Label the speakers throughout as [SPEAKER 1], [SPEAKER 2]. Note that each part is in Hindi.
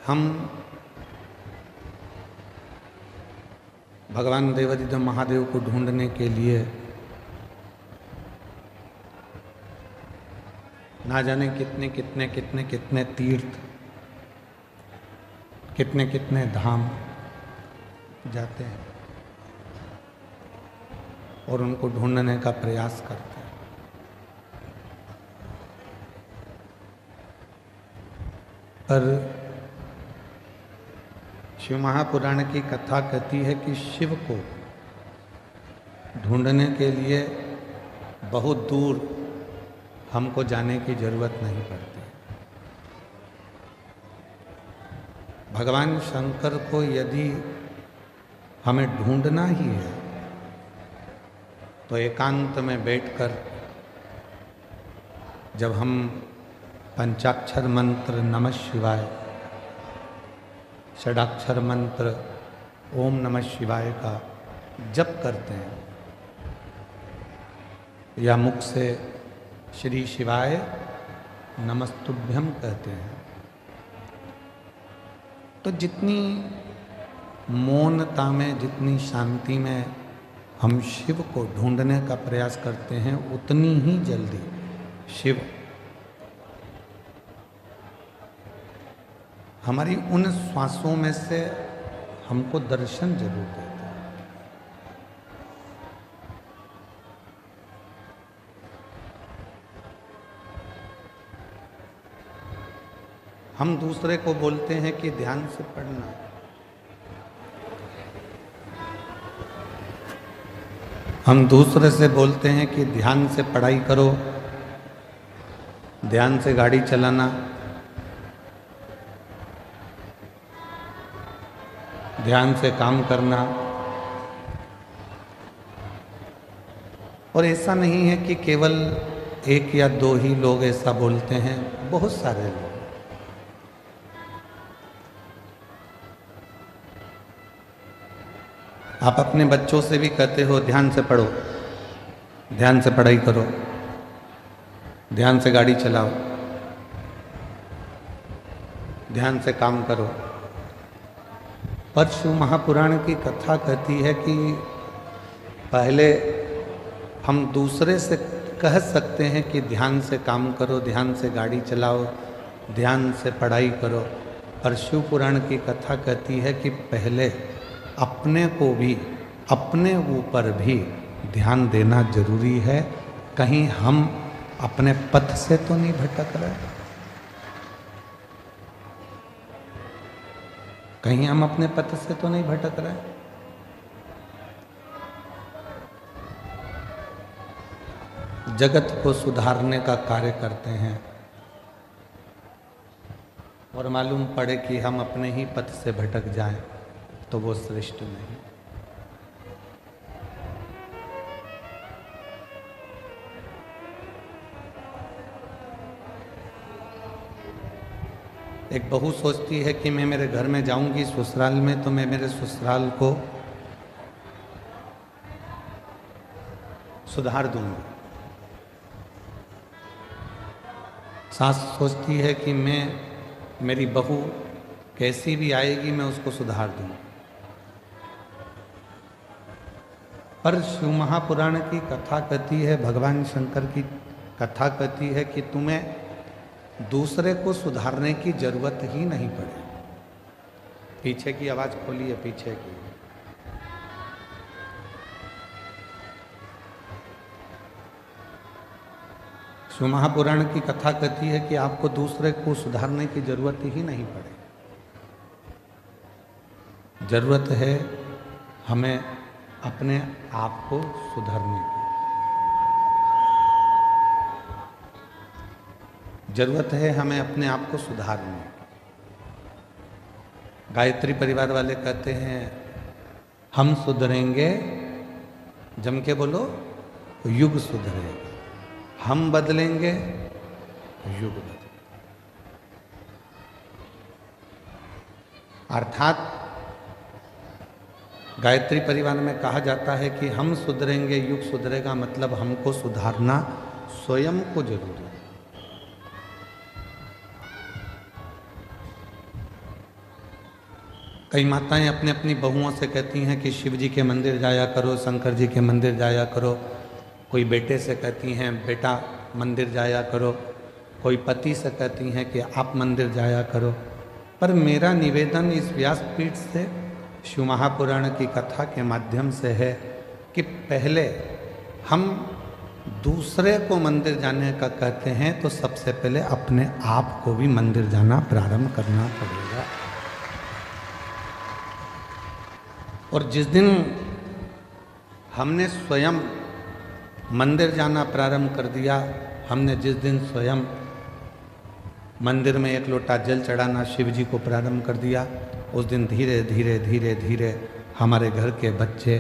[SPEAKER 1] हम भगवान देवाधिदेव महादेव को ढूंढने के लिए ना जाने कितने कितने कितने कितने तीर्थ, कितने कितने धाम जाते हैं और उनको ढूंढने का प्रयास करते हैं। पर शिव महापुराण की कथा कहती है कि शिव को ढूंढने के लिए बहुत दूर हमको जाने की जरूरत नहीं पड़ती। भगवान शंकर को यदि हमें ढूंढना ही है तो एकांत में बैठकर जब हम पंचाक्षर मंत्र नमः शिवाय, षडाक्षर मंत्र ओम नमः शिवाय का जप करते हैं या मुख से श्री शिवाय नमस्तुभ्यम कहते हैं, तो जितनी मौनता में, जितनी शांति में हम शिव को ढूंढने का प्रयास करते हैं, उतनी ही जल्दी शिव हमारी उन श्वासों में से हमको दर्शन जरूर देते हैं। हम दूसरे को बोलते हैं कि ध्यान से पढ़ना, हम दूसरे से बोलते हैं कि ध्यान से पढ़ाई करो, ध्यान से गाड़ी चलाना, ध्यान से काम करना। और ऐसा नहीं है कि केवल एक या दो ही लोग ऐसा बोलते हैं, बहुत सारे लोग। आप अपने बच्चों से भी कहते हो ध्यान से पढ़ो, ध्यान से पढ़ाई करो, ध्यान से गाड़ी चलाओ, ध्यान से काम करो। पर शिव महापुराण की कथा कहती है कि पहले हम दूसरे से कह सकते हैं कि ध्यान से काम करो, ध्यान से गाड़ी चलाओ, ध्यान से पढ़ाई करो, पर शिव पुराण की कथा कहती है कि पहले अपने को भी, अपने ऊपर भी ध्यान देना जरूरी है। कहीं हम अपने पथ से तो नहीं भटक रहे, कहीं हम अपने पथ से तो नहीं भटक रहे। जगत को सुधारने का कार्य करते हैं और मालूम पड़े कि हम अपने ही पथ से भटक जाएं तो वो श्रेष्ठ नहीं। एक बहू सोचती है कि मैं मेरे घर में जाऊंगी ससुराल में तो मैं मेरे ससुराल को सुधार दूंगी। सास सोचती है कि मैं, मेरी बहू कैसी भी आएगी मैं उसको सुधार दूंगी। पर शिव महापुराण की कथा कहती है, भगवान शंकर की कथा कहती है कि तुम्हें दूसरे को सुधारने की जरूरत ही नहीं पड़े। पीछे की आवाज खोलिए, पीछे की। शिव महापुराण की कथा कहती है कि आपको दूसरे को सुधारने की जरूरत ही नहीं पड़े। जरूरत है हमें अपने आप को सुधारने की। जरूरत है हमें अपने आप को सुधारने। गायत्री परिवार वाले कहते हैं हम सुधरेंगे, जम के बोलो, युग सुधरेगा। हम बदलेंगे, युग बदलेगा। अर्थात गायत्री परिवार में कहा जाता है कि हम सुधरेंगे, युग सुधरेगा, मतलब हमको सुधारना स्वयं को जरूरी है। कई माताएं अपने अपनी बहुओं से कहती हैं कि शिव जी के मंदिर जाया करो, शंकर जी के मंदिर जाया करो। कोई बेटे से कहती हैं बेटा मंदिर जाया करो, कोई पति से कहती हैं कि आप मंदिर जाया करो। पर मेरा निवेदन इस व्यासपीठ से शिव महापुराण की कथा के माध्यम से है कि पहले हम दूसरे को मंदिर जाने का कहते हैं तो सबसे पहले अपने आप को भी मंदिर जाना प्रारंभ करना पड़ेगा। और जिस दिन हमने स्वयं मंदिर जाना प्रारंभ कर दिया, हमने जिस दिन स्वयं मंदिर में एक लोटा जल चढ़ाना शिव जी को प्रारंभ कर दिया, उस दिन धीरे धीरे धीरे धीरे हमारे घर के बच्चे,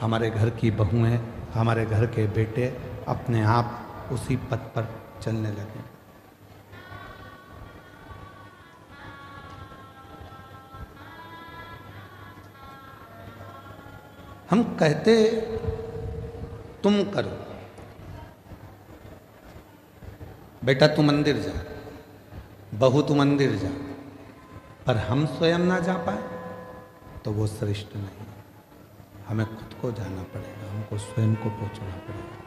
[SPEAKER 1] हमारे घर की बहुएं, हमारे घर के बेटे अपने आप उसी पथ पर चलने लगे। हम कहते तुम करो, बेटा तू मंदिर जा, बहू तू मंदिर जा, पर हम स्वयं ना जा पाए तो वो श्रेष्ठ नहीं। हमें खुद को जाना पड़ेगा, हमको स्वयं को पहुंचना पड़ेगा।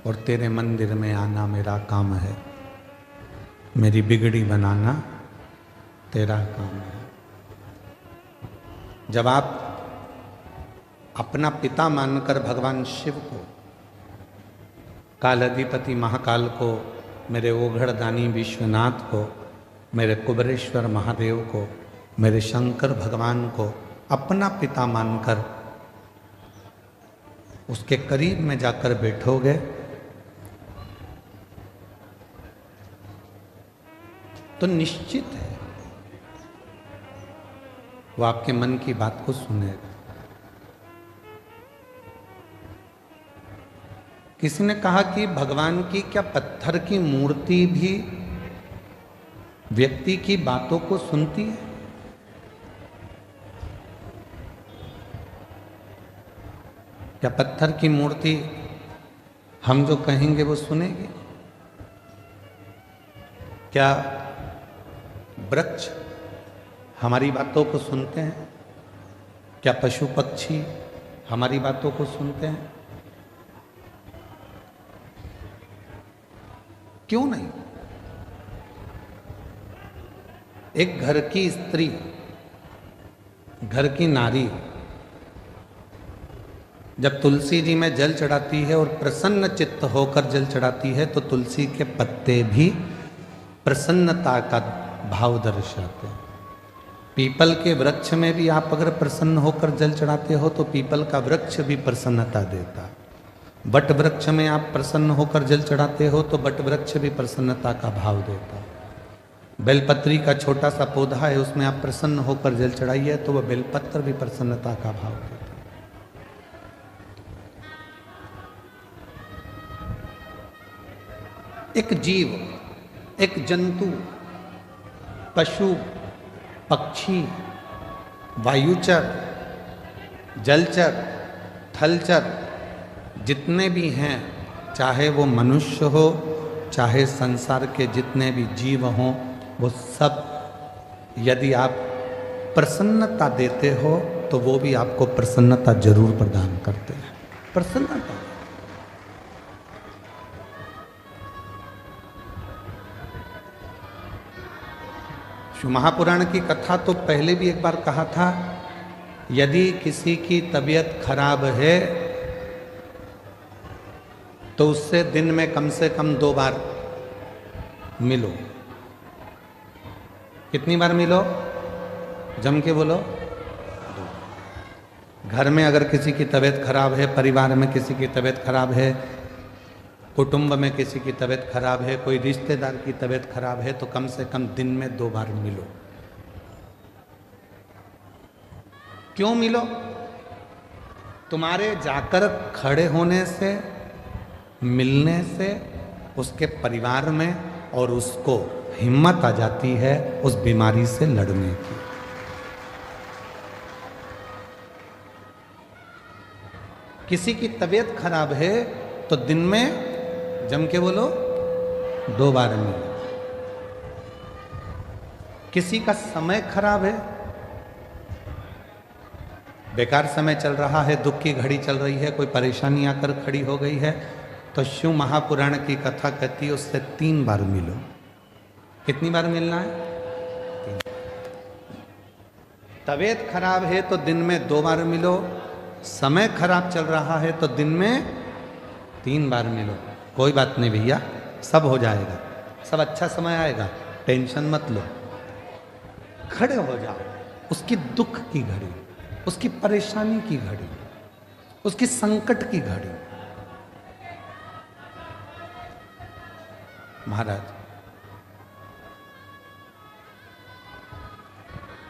[SPEAKER 1] और तेरे मंदिर में आना मेरा काम है, मेरी बिगड़ी बनाना तेरा काम है। जब आप अपना पिता मानकर भगवान शिव को, कालाधिपति महाकाल को, मेरे ओघड़दानी विश्वनाथ को, मेरे कुबरेश्वर महादेव को, मेरे शंकर भगवान को अपना पिता मानकर उसके करीब में जाकर बैठोगे तो निश्चित है वो आपके मन की बात को सुनेगा। किसी ने कहा कि भगवान की क्या पत्थर की मूर्ति भी व्यक्ति की बातों को सुनती है? क्या पत्थर की मूर्ति हम जो कहेंगे वो सुनेगी? क्या वृक्ष हमारी बातों को सुनते हैं? क्या पशु पक्षी हमारी बातों को सुनते हैं? क्यों नहीं? एक घर की स्त्री, घर की नारी जब तुलसी जी में जल चढ़ाती है और प्रसन्न चित्त होकर जल चढ़ाती है तो तुलसी के पत्ते भी प्रसन्नता का भाव दर्शाते हैं। पीपल के वृक्ष में भी आप अगर प्रसन्न होकर जल चढ़ाते हो तो पीपल का वृक्ष भी प्रसन्नता देता है। बट वृक्ष में आप प्रसन्न होकर जल चढ़ाते हो तो बट वृक्ष भी प्रसन्नता का भाव देता है। बेलपत्री का छोटा सा पौधा है, उसमें आप प्रसन्न होकर जल चढ़ाइए तो वह बेलपत्र भी प्रसन्नता का भाव देता है। एक जीव, एक जंतु, पशु, पक्षी, वायुचर, जलचर, थलचर जितने भी हैं, चाहे वो मनुष्य हो, चाहे संसार के जितने भी जीव हों, वो सब यदि आप प्रसन्नता देते हो तो वो भी आपको प्रसन्नता जरूर प्रदान करते हैं। प्रसन्नता। शिव महापुराण की कथा तो पहले भी एक बार कहा था, यदि किसी की तबीयत खराब है तो उससे दिन में कम से कम 2 बार मिलो। कितनी बार मिलो? जम के बोलो। घर में अगर किसी की तबीयत खराब है, परिवार में किसी की तबीयत खराब है, कुटुंब में किसी की तबीयत खराब है, कोई रिश्तेदार की तबीयत खराब है, तो कम से कम दिन में 2 बार मिलो। क्यों मिलो? तुम्हारे जाकर खड़े होने से, मिलने से उसके परिवार में और उसको हिम्मत आ जाती है उस बीमारी से लड़ने की। किसी की तबीयत खराब है तो दिन में जम के बोलो 2 बार मिलो। किसी का समय खराब है, बेकार समय चल रहा है, दुख की घड़ी चल रही है, कोई परेशानी आकर खड़ी हो गई है, तो शिव महापुराण की कथा कहती है उससे 3 बार मिलो। कितनी बार मिलना है? 3। तबीयत खराब है तो दिन में 2 बार मिलो, समय खराब चल रहा है तो दिन में 3 बार मिलो। कोई बात नहीं भैया, सब हो जाएगा, सब अच्छा समय आएगा, टेंशन मत लो। खड़े हो जाओ, उसकी दुख की घड़ी, उसकी परेशानी की घड़ी, उसकी संकट की घड़ी। महाराज,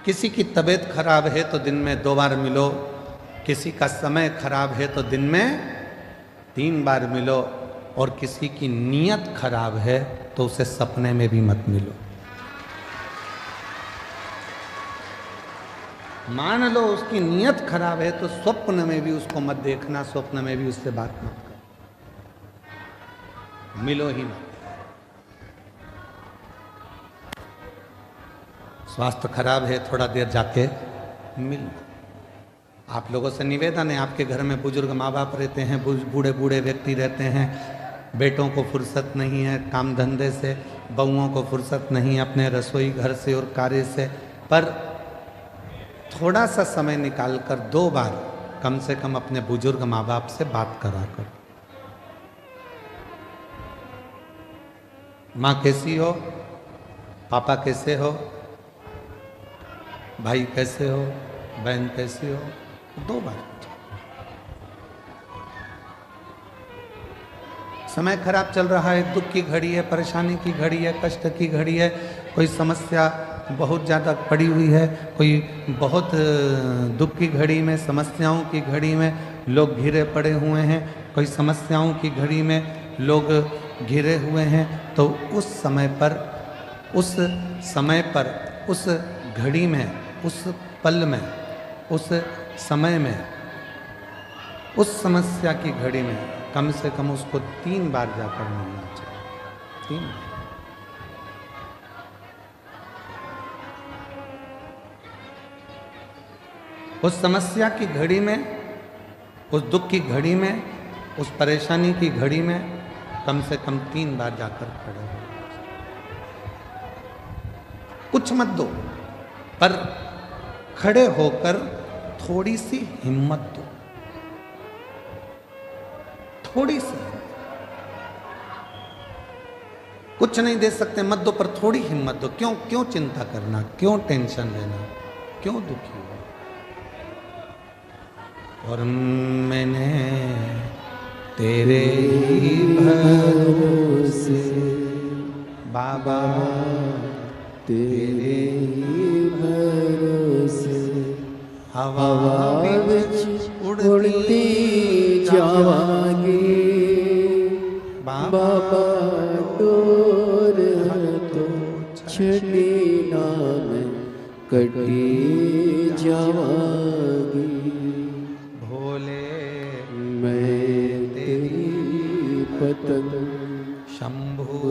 [SPEAKER 1] किसी की तबीयत खराब है तो दिन में 2 बार मिलो, किसी का समय खराब है तो दिन में 3 बार मिलो, और किसी की नीयत खराब है तो उसे सपने में भी मत मिलो। मान लो उसकी नीयत खराब है तो स्वप्न में भी उसको मत देखना, स्वप्न में भी उससे बात मत करो, मिलो ही मत। स्वास्थ्य खराब है, थोड़ा देर जाके मिल। आप लोगों से निवेदन है, आपके घर में बुजुर्ग माँ बाप रहते हैं, बूढ़े बूढ़े व्यक्ति रहते हैं, बेटों को फुर्सत नहीं है काम धंधे से, बहुओं को फुर्सत नहीं अपने रसोई घर से और कार्य से, पर थोड़ा सा समय निकालकर 2 बार कम से कम अपने बुजुर्ग माँ बाप से बात करा करो। माँ कैसी हो, पापा कैसे हो, भाई कैसे हो, बहन कैसी हो, 2 बार। समय खराब चल रहा है, दुख की घड़ी है, परेशानी की घड़ी है, कष्ट की घड़ी है, कोई समस्या बहुत ज़्यादा पड़ी हुई है, कोई बहुत दुख की घड़ी में, समस्याओं की घड़ी में लोग घिरे पड़े हुए हैं, कोई समस्याओं की घड़ी में लोग घिरे हुए हैं, तो उस समय पर, उस समय पर, उस घड़ी में, उस पल में, उस समय में, उस समस्या की घड़ी में कम से कम उसको 3 बार जाकर मिलना चाहिए। 3 बार। उस समस्या की घड़ी में, उस दुख की घड़ी में, उस परेशानी की घड़ी में कम से कम 3 बार जाकर खड़े हो। कुछ मत दो, पर खड़े होकर थोड़ी सी हिम्मत दो, थोड़ी सी। कुछ नहीं दे सकते मत दो, पर थोड़ी हिम्मत दो। क्यों चिंता करना, क्यों टेंशन लेना, क्यों दुखी हो। और मैंने तेरे ही भरोसे बाबा, तेरे ही भरोसे हवा विच उड़ती जावांगी बाबा, डोर तो छड़ी नाम कटी जावांगी। मैं तेरी पतंग शंभू,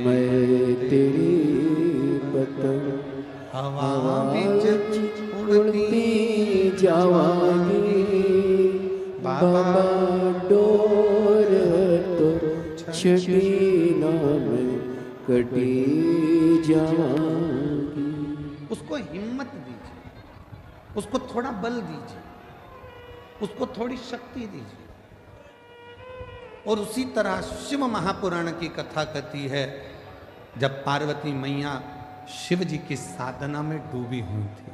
[SPEAKER 1] मैं तेरी पतंग हवा विच उड़ती जावांगी बाबा, डोर तो छड़ी में कटी जावांगी। उसको हिम्मत दीजिए, उसको थोड़ा बल दीजिए, उसको थोड़ी शक्ति दीजिए। और उसी तरह शिव महापुराण की कथा कहती है, जब पार्वती मैया शिव जी की साधना में डूबी हुई थी,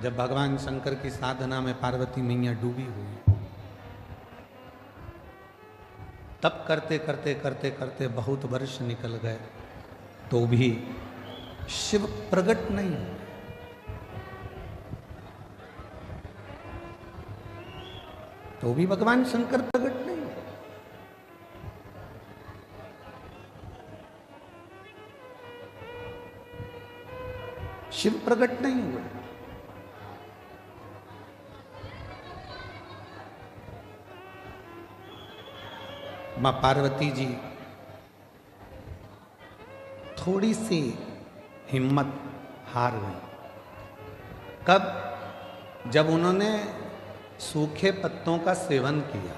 [SPEAKER 1] जब भगवान शंकर की साधना में पार्वती मैया डूबी हुई, तब करते करते करते करते बहुत वर्ष निकल गए, तो भी शिव प्रकट नहीं हुए। तो भी भगवान शंकर प्रकट नहीं हुए। शिव प्रकट नहीं हुए। माँ पार्वती जी थोड़ी सी हिम्मत हार गई। कब? जब उन्होंने सूखे पत्तों का सेवन किया,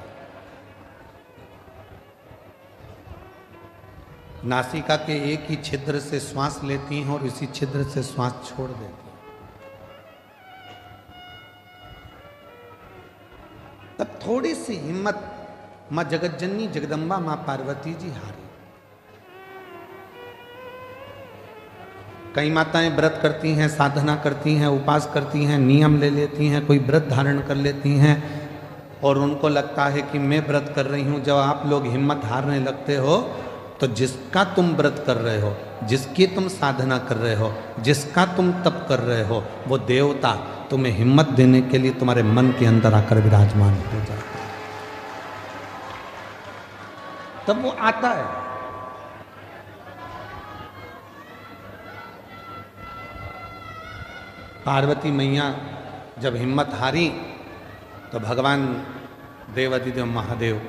[SPEAKER 1] नासिका के एक ही छिद्र से श्वास लेती हैं और इसी छिद्र से श्वास छोड़ देती हैं। तब थोड़ी सी हिम्मत मां जगतजननी जगदम्बा मां पार्वती जी हारी। कई माताएं व्रत करती हैं, साधना करती हैं, उपास करती हैं, नियम ले लेती हैं, कोई व्रत धारण कर लेती हैं और उनको लगता है कि मैं व्रत कर रही हूं। जब आप लोग हिम्मत हारने लगते हो तो जिसका तुम व्रत कर रहे हो, जिसकी तुम साधना कर रहे हो, जिसका तुम तप कर रहे हो, वो देवता तुम्हें हिम्मत देने के लिए तुम्हारे मन के अंदर आकर विराजमान हो जाता है। तब वो आता है। पार्वती मैया जब हिम्मत हारी तो भगवान देवाधिदेव महादेव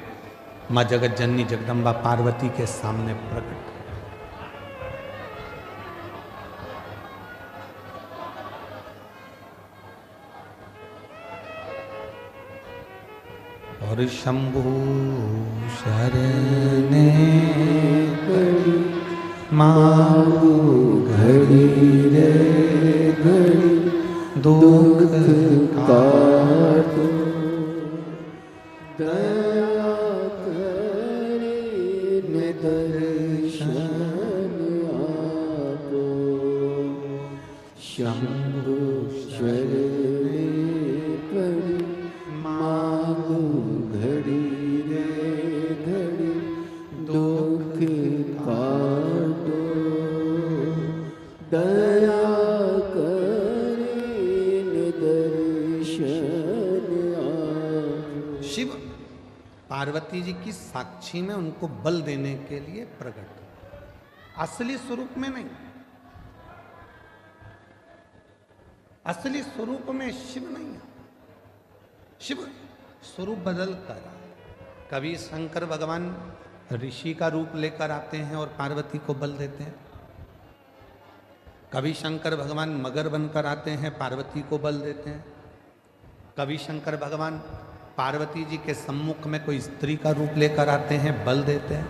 [SPEAKER 1] माँ जगतजननी जगदम्बा पार्वती के सामने प्रकट। और शंभु शरणे मांगू घड़ी रे घड़ी दुख काटो,
[SPEAKER 2] दया करे दर्शन आपो, शंभु शरणे पड़ी मांगू घड़ी रे घड़ी दुख काटो, दया
[SPEAKER 1] शिव पार्वती जी की साक्षी में उनको बल देने के लिए प्रकट, असली स्वरूप में नहीं। असली स्वरूप में शिव नहीं है। शिव स्वरूप बदल कर, कभी शंकर भगवान ऋषि का रूप लेकर आते हैं और पार्वती को बल देते हैं, कभी शंकर भगवान मगर बनकर आते हैं, पार्वती को बल देते हैं, कभी शंकर भगवान पार्वती जी के सम्मुख में कोई स्त्री का रूप लेकर आते हैं, बल देते हैं।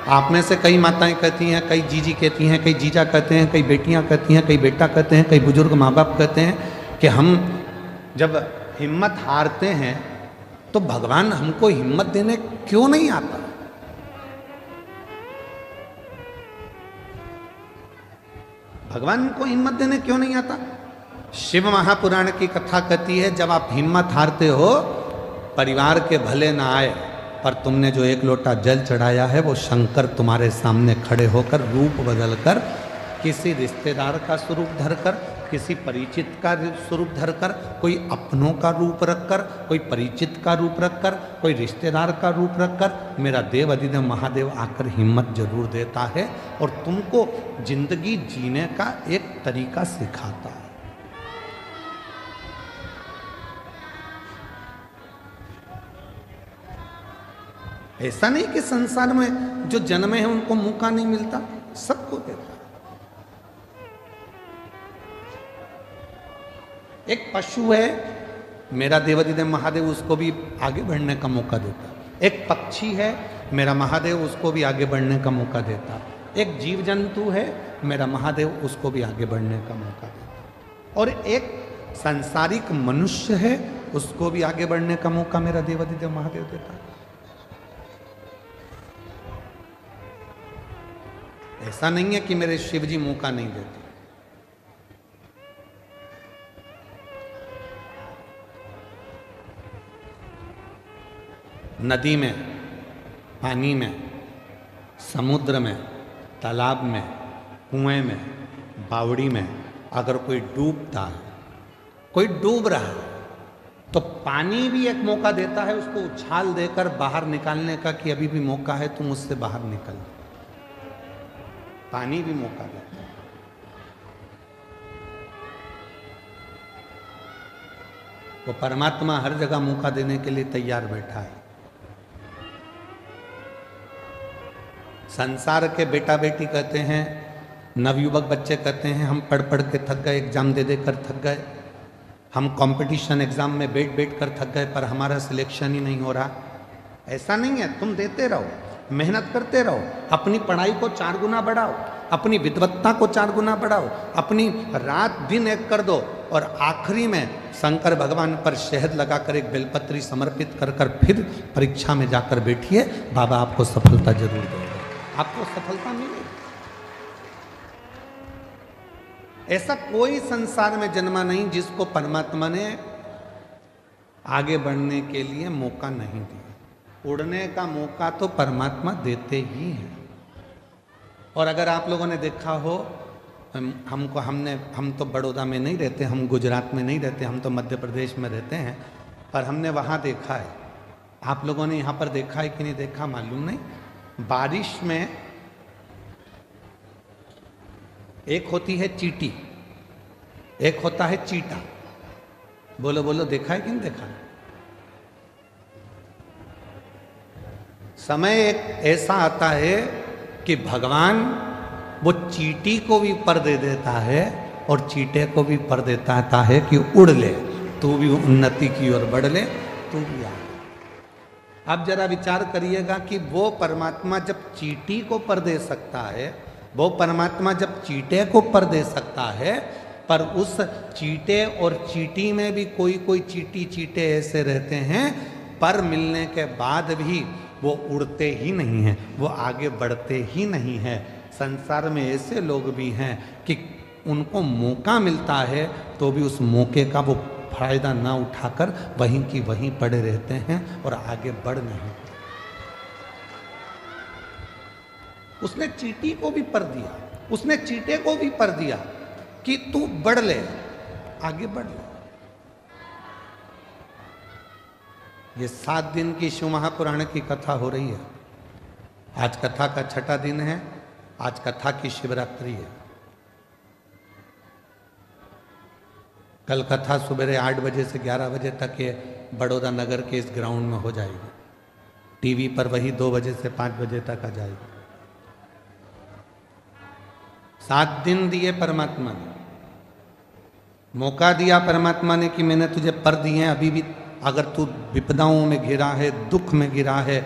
[SPEAKER 1] आप में से कई माताएं कहती हैं, कई जीजी कहती हैं, कई जीजा कहते हैं, कई बेटियां कहती हैं, कई बेटा कहते हैं, कई बुजुर्ग माँ बाप कहते हैं कि हम जब हिम्मत हारते हैं तो भगवान हमको हिम्मत देने क्यों नहीं आता। भगवान को हिम्मत देने क्यों नहीं आता? शिव महापुराण की कथा कहती है, जब आप हिम्मत हारते हो, परिवार के भले ना आए पर तुमने जो एक लोटा जल चढ़ाया है वो शंकर तुम्हारे सामने खड़े होकर रूप बदलकर, किसी रिश्तेदार का स्वरूप धरकर, किसी परिचित का स्वरूप धरकर, कोई अपनों का रूप रखकर, कोई परिचित का रूप रखकर, कोई रिश्तेदार का रूप रखकर मेरा देव अधिदेव महादेव आकर हिम्मत जरूर देता है और तुमको जिंदगी जीने का एक तरीका सिखाता है। ऐसा नहीं कि संसार में जो जन्मे हैं उनको मौका नहीं मिलता, सबको देता है। एक पशु है, मेरा देवाधिदेव महादेव उसको भी आगे बढ़ने का मौका देता। एक पक्षी है, मेरा महादेव उसको भी आगे बढ़ने का मौका देता। एक जीव जंतु है, मेरा महादेव उसको भी आगे बढ़ने का मौका देता। और एक सांसारिक मनुष्य है, उसको भी आगे बढ़ने का मौका मेरा देवाधिदेव महादेव देता। ऐसा नहीं है कि मेरे शिव जी मौका नहीं देते। नदी में, पानी में, समुद्र में, तालाब में, कुएं में, बावड़ी में अगर कोई डूबता है, कोई डूब रहा है, तो पानी भी एक मौका देता है उसको उछाल देकर बाहर निकालने का कि अभी भी मौका है, तुम उससे बाहर निकल। पानी भी मौका देता है। वो परमात्मा हर जगह मौका देने के लिए तैयार बैठा है। संसार के बेटा बेटी कहते हैं, नवयुवक बच्चे कहते हैं हम पढ़ पढ़ के थक गए, एग्जाम दे दे कर थक गए, हम कंपटीशन एग्जाम में बैठ बैठ कर थक गए, पर हमारा सिलेक्शन ही नहीं हो रहा। ऐसा नहीं है, तुम देते रहो, मेहनत करते रहो, अपनी पढ़ाई को 4 गुना बढ़ाओ, अपनी विद्वत्ता को 4 गुना बढ़ाओ, अपनी रात दिन एक कर दो, और आखिरी में शंकर भगवान पर शहद लगाकर एक बेलपत्री समर्पित कर कर फिर परीक्षा में जाकर बैठिए, बाबा आपको सफलता जरूर देंगे, आपको सफलता मिलेगी। ऐसा कोई संसार में जन्मा नहीं जिसको परमात्मा ने आगे बढ़ने के लिए मौका नहीं दिया। उड़ने का मौका तो परमात्मा देते ही हैं। और अगर आप लोगों ने देखा हो, हम तो बड़ौदा में नहीं रहते, हम गुजरात में नहीं रहते, हम तो मध्य प्रदेश में रहते हैं, पर हमने वहाँ देखा है। आप लोगों ने यहाँ पर देखा है कि नहीं देखा मालूम नहीं। बारिश में एक होती है चींटी, एक होता है चीटा। बोलो बोलो, देखा है कि नहीं देखा? समय एक ऐसा आता है कि भगवान वो चींटी को भी पर दे देता है और चीटे को भी पर देता है कि उड़ ले, तू भी उन्नति की ओर बढ़ ले, तू भी आ। अब जरा विचार करिएगा कि वो परमात्मा जब चींटी को पर दे सकता है, वो परमात्मा जब चीटे को पर दे सकता है, पर उस चीटे और चींटी में भी कोई कोई चींटी चीटे ऐसे रहते हैं, पर मिलने के बाद भी वो उड़ते ही नहीं हैं, वो आगे बढ़ते ही नहीं हैं। संसार में ऐसे लोग भी हैं कि उनको मौका मिलता है तो भी उस मौके का वो फायदा ना उठाकर वहीं की वहीं पड़े रहते हैं और आगे बढ़ नहीं। उसने चींटी को भी पर दिया, उसने चीटे को भी पर दिया कि तू बढ़ ले, आगे बढ़ ले। ये 7 दिन की शिव महापुराण की कथा हो रही है। आज कथा का 6ठा दिन है, आज कथा की शिवरात्रि है। कल कथा सुबह 8 बजे से 11 बजे तक ये बड़ौदा नगर के इस ग्राउंड में हो जाएगी। टीवी पर वही 2 बजे से 5 बजे तक आ जाएगी। 7 दिन दिए परमात्मा ने, मौका दिया परमात्मा ने कि मैंने तुझे पर दिए हैं, अभी भी अगर तू विपदाओं में घिरा है, दुख में घिरा है,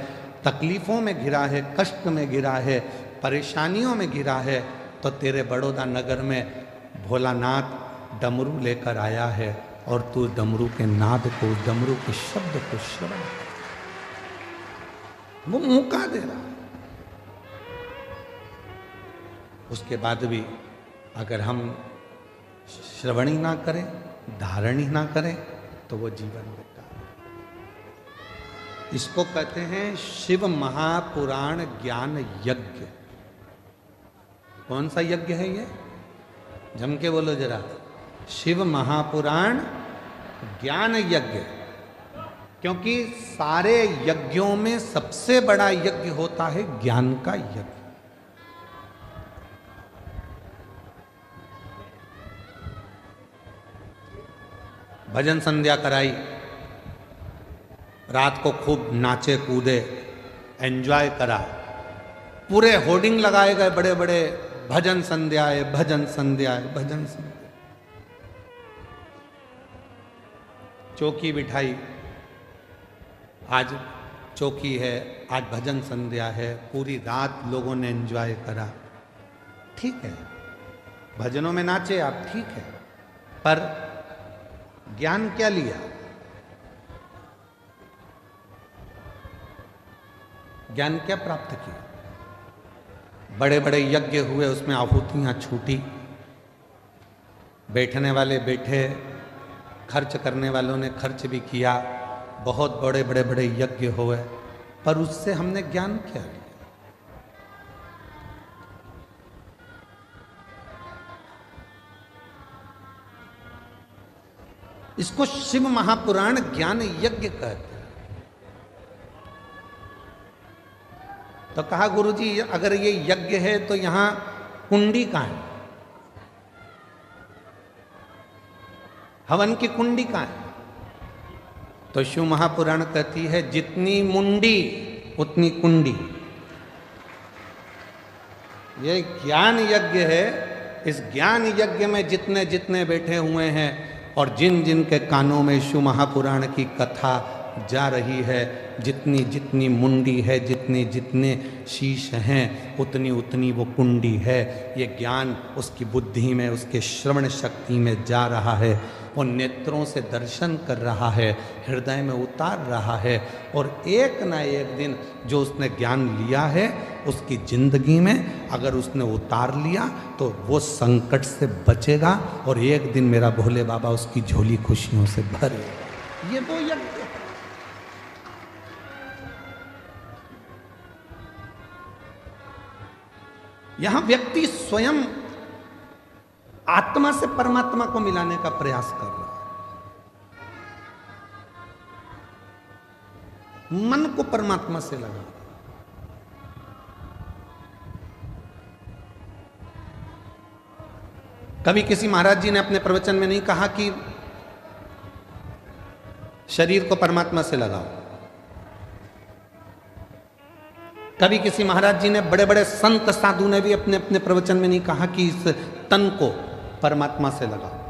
[SPEAKER 1] तकलीफों में घिरा है, कष्ट में घिरा है, परेशानियों में घिरा है, तो तेरे बड़ौदा नगर में भोलानाथ डमरू लेकर आया है और तू डमरू के नाद को, डमरू के शब्द को श्रवण कर, वो मौका दे रहा है। उसके बाद भी अगर हम श्रवण ही ना करें, धारण ही ना करें, तो वो जीवन बेकार है। इसको कहते हैं शिव महापुराण ज्ञान यज्ञ। कौन सा यज्ञ है ये? जम के बोलो जरा। शिव महापुराण ज्ञान यज्ञ। क्योंकि सारे यज्ञों में सबसे बड़ा यज्ञ होता है ज्ञान का यज्ञ। भजन संध्या कराई, रात को खूब नाचे कूदे, एंजॉय करा, पूरे होर्डिंग लगाए गए बड़े बड़े, भजन संध्या है, भजन संध्या है, भजन संध्या। चौकी बिठाई, आज चौकी है, आज भजन संध्या है, पूरी रात लोगों ने एंजॉय करा। ठीक है, भजनों में नाचे आप, ठीक है, पर ज्ञान क्या लिया? ज्ञान क्या प्राप्त किया? बड़े बड़े यज्ञ हुए, उसमें आहुतियां छूटी, बैठने वाले बैठे, खर्च करने वालों ने खर्च भी किया, बहुत बड़े बड़े बड़े यज्ञ हुए, पर उससे हमने ज्ञान क्या लिया? इसको शिव महापुराण ज्ञान यज्ञ कहते हैं। तो कहा गुरुजी अगर ये यज्ञ है तो यहां कुंडी कहां है? हवन की कुंडी कहां है? तो शिव महापुराण कहती है जितनी मुंडी उतनी कुंडी। ये ज्ञान यज्ञ है। इस ज्ञान यज्ञ में जितने जितने बैठे हुए हैं और जिन जिन के कानों में शिव महापुराण की कथा जा रही है, जितनी जितनी मुंडी है, जितने जितने शीश हैं, उतनी उतनी वो कुंडी है। ये ज्ञान उसकी बुद्धि में, उसके श्रवण शक्ति में जा रहा है। वो नेत्रों से दर्शन कर रहा है, हृदय में उतार रहा है, और एक ना एक दिन जो उसने ज्ञान लिया है उसकी जिंदगी में अगर उसने उतार लिया तो वो संकट से बचेगा, और एक दिन मेरा भोले बाबा उसकी झोली खुशियों से भरेगा। ये वो यज्ञ है। यहां व्यक्ति स्वयं आत्मा से परमात्मा को मिलाने का प्रयास कर रहा है, मन को परमात्मा से लगा रहा है। कभी किसी महाराज जी ने अपने प्रवचन में नहीं कहा कि शरीर को परमात्मा से लगाओ। कभी किसी महाराज जी ने, बड़े बड़े संत साधु ने भी अपने अपने प्रवचन में नहीं कहा कि इस तन को परमात्मा से लगाओ।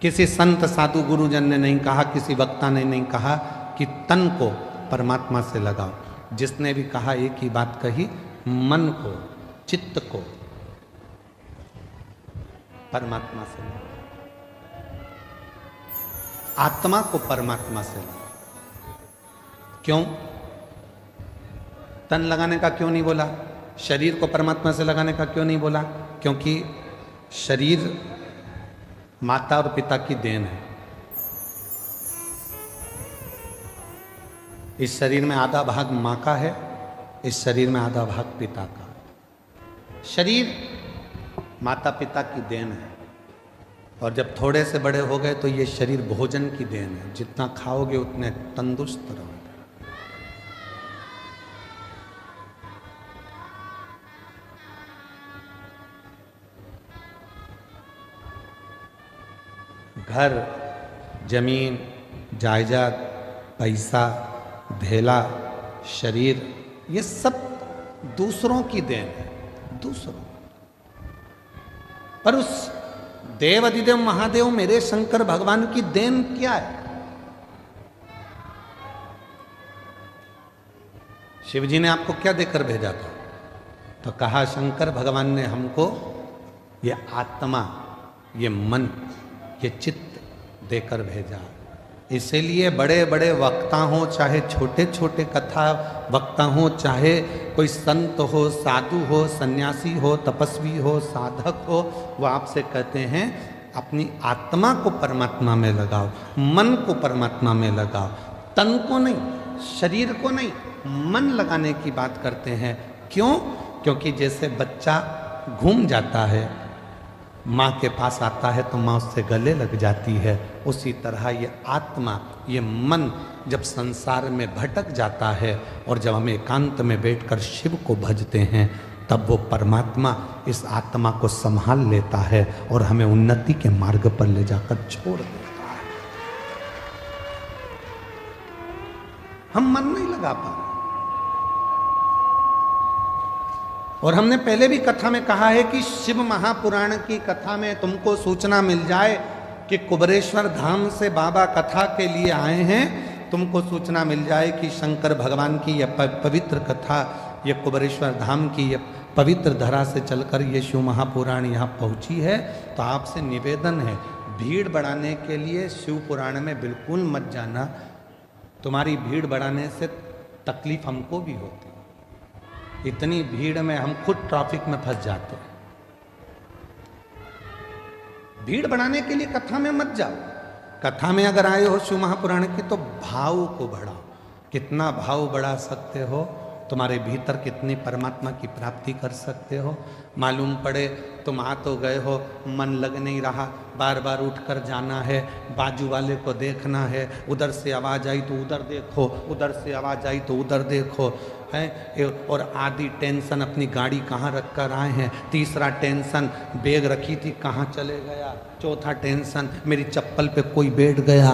[SPEAKER 1] किसी संत साधु गुरुजन ने नहीं कहा, किसी वक्ता ने नहीं कहा कि तन को परमात्मा से लगाओ। जिसने भी कहा एक ही बात कही, मन को, चित्त को परमात्मा से लगाओ, आत्मा को परमात्मा से लगाओ। क्यों? तन लगाने का क्यों नहीं बोला? शरीर को परमात्मा से लगाने का क्यों नहीं बोला? क्योंकि शरीर माता और पिता की देन है। इस शरीर में आधा भाग मां का है, इस शरीर में आधा भाग पिता का। शरीर माता पिता की देन है, और जब थोड़े से बड़े हो गए तो ये शरीर भोजन की देन है। जितना खाओगे उतने तंदुरुस्त रहोगे। घर, जमीन, जायदाद, पैसा, धेला, शरीर, ये सब दूसरों की देन है, दूसरों। पर उस देव अधिदेव महादेव मेरे शंकर भगवान की देन क्या है? शिव जी ने आपको क्या देकर भेजा था? तो कहा शंकर भगवान ने हमको ये आत्मा, ये मन, ये चित्त देकर भेजा। इसीलिए बड़े बड़े वक्ता हो, चाहे छोटे छोटे कथा वक्ता हो, चाहे कोई संत हो, साधु हो, सन्यासी हो, तपस्वी हो, साधक हो, वो आपसे कहते हैं अपनी आत्मा को परमात्मा में लगाओ, मन को परमात्मा में लगाओ, तन को नहीं, शरीर को नहीं, मन लगाने की बात करते हैं। क्यों? क्योंकि जैसे बच्चा घूम जाता है, माँ के पास आता है तो माँ उससे गले लग जाती है, उसी तरह ये आत्मा, ये मन जब संसार में भटक जाता है और जब हम एकांत में बैठकर शिव को भजते हैं, तब वो परमात्मा इस आत्मा को संभाल लेता है और हमें उन्नति के मार्ग पर ले जाकर छोड़ देता है। हम मन नहीं लगा पा रहे। और हमने पहले भी कथा में कहा है कि शिव महापुराण की कथा में तुमको सूचना मिल जाए कि कुबरेश्वर धाम से बाबा कथा के लिए आए हैं, तुमको सूचना मिल जाए कि शंकर भगवान की यह पवित्र कथा, ये कुबरेश्वर धाम की ये पवित्र धरा से चलकर ये शिव महापुराण यहाँ पहुँची है, तो आपसे निवेदन है, भीड़ बढ़ाने के लिए शिव पुराण में बिल्कुल मत जाना। तुम्हारी भीड़ बढ़ाने से तकलीफ हमको भी होती है। इतनी भीड़ में हम खुद ट्रैफिक में फंस जाते हैं। भीड़ बढ़ाने के लिए कथा में मत जाओ। कथा में अगर आए हो शिव महापुराण की तो भाव को बढ़ाओ। कितना भाव बढ़ा सकते हो, तुम्हारे भीतर कितनी परमात्मा की प्राप्ति कर सकते हो। मालूम पड़े तुम आ तो गए हो, मन लग नहीं रहा, बार बार उठकर जाना है, बाजू वाले को देखना है, उधर से आवाज़ आई तो उधर देखो, उधर से आवाज़ आई तो उधर देखो, है। और आधी टेंशन अपनी गाड़ी कहाँ रख कर आए हैं, तीसरा टेंशन बैग रखी थी कहाँ चले गया, चौथा टेंशन मेरी चप्पल पे कोई बैठ गया,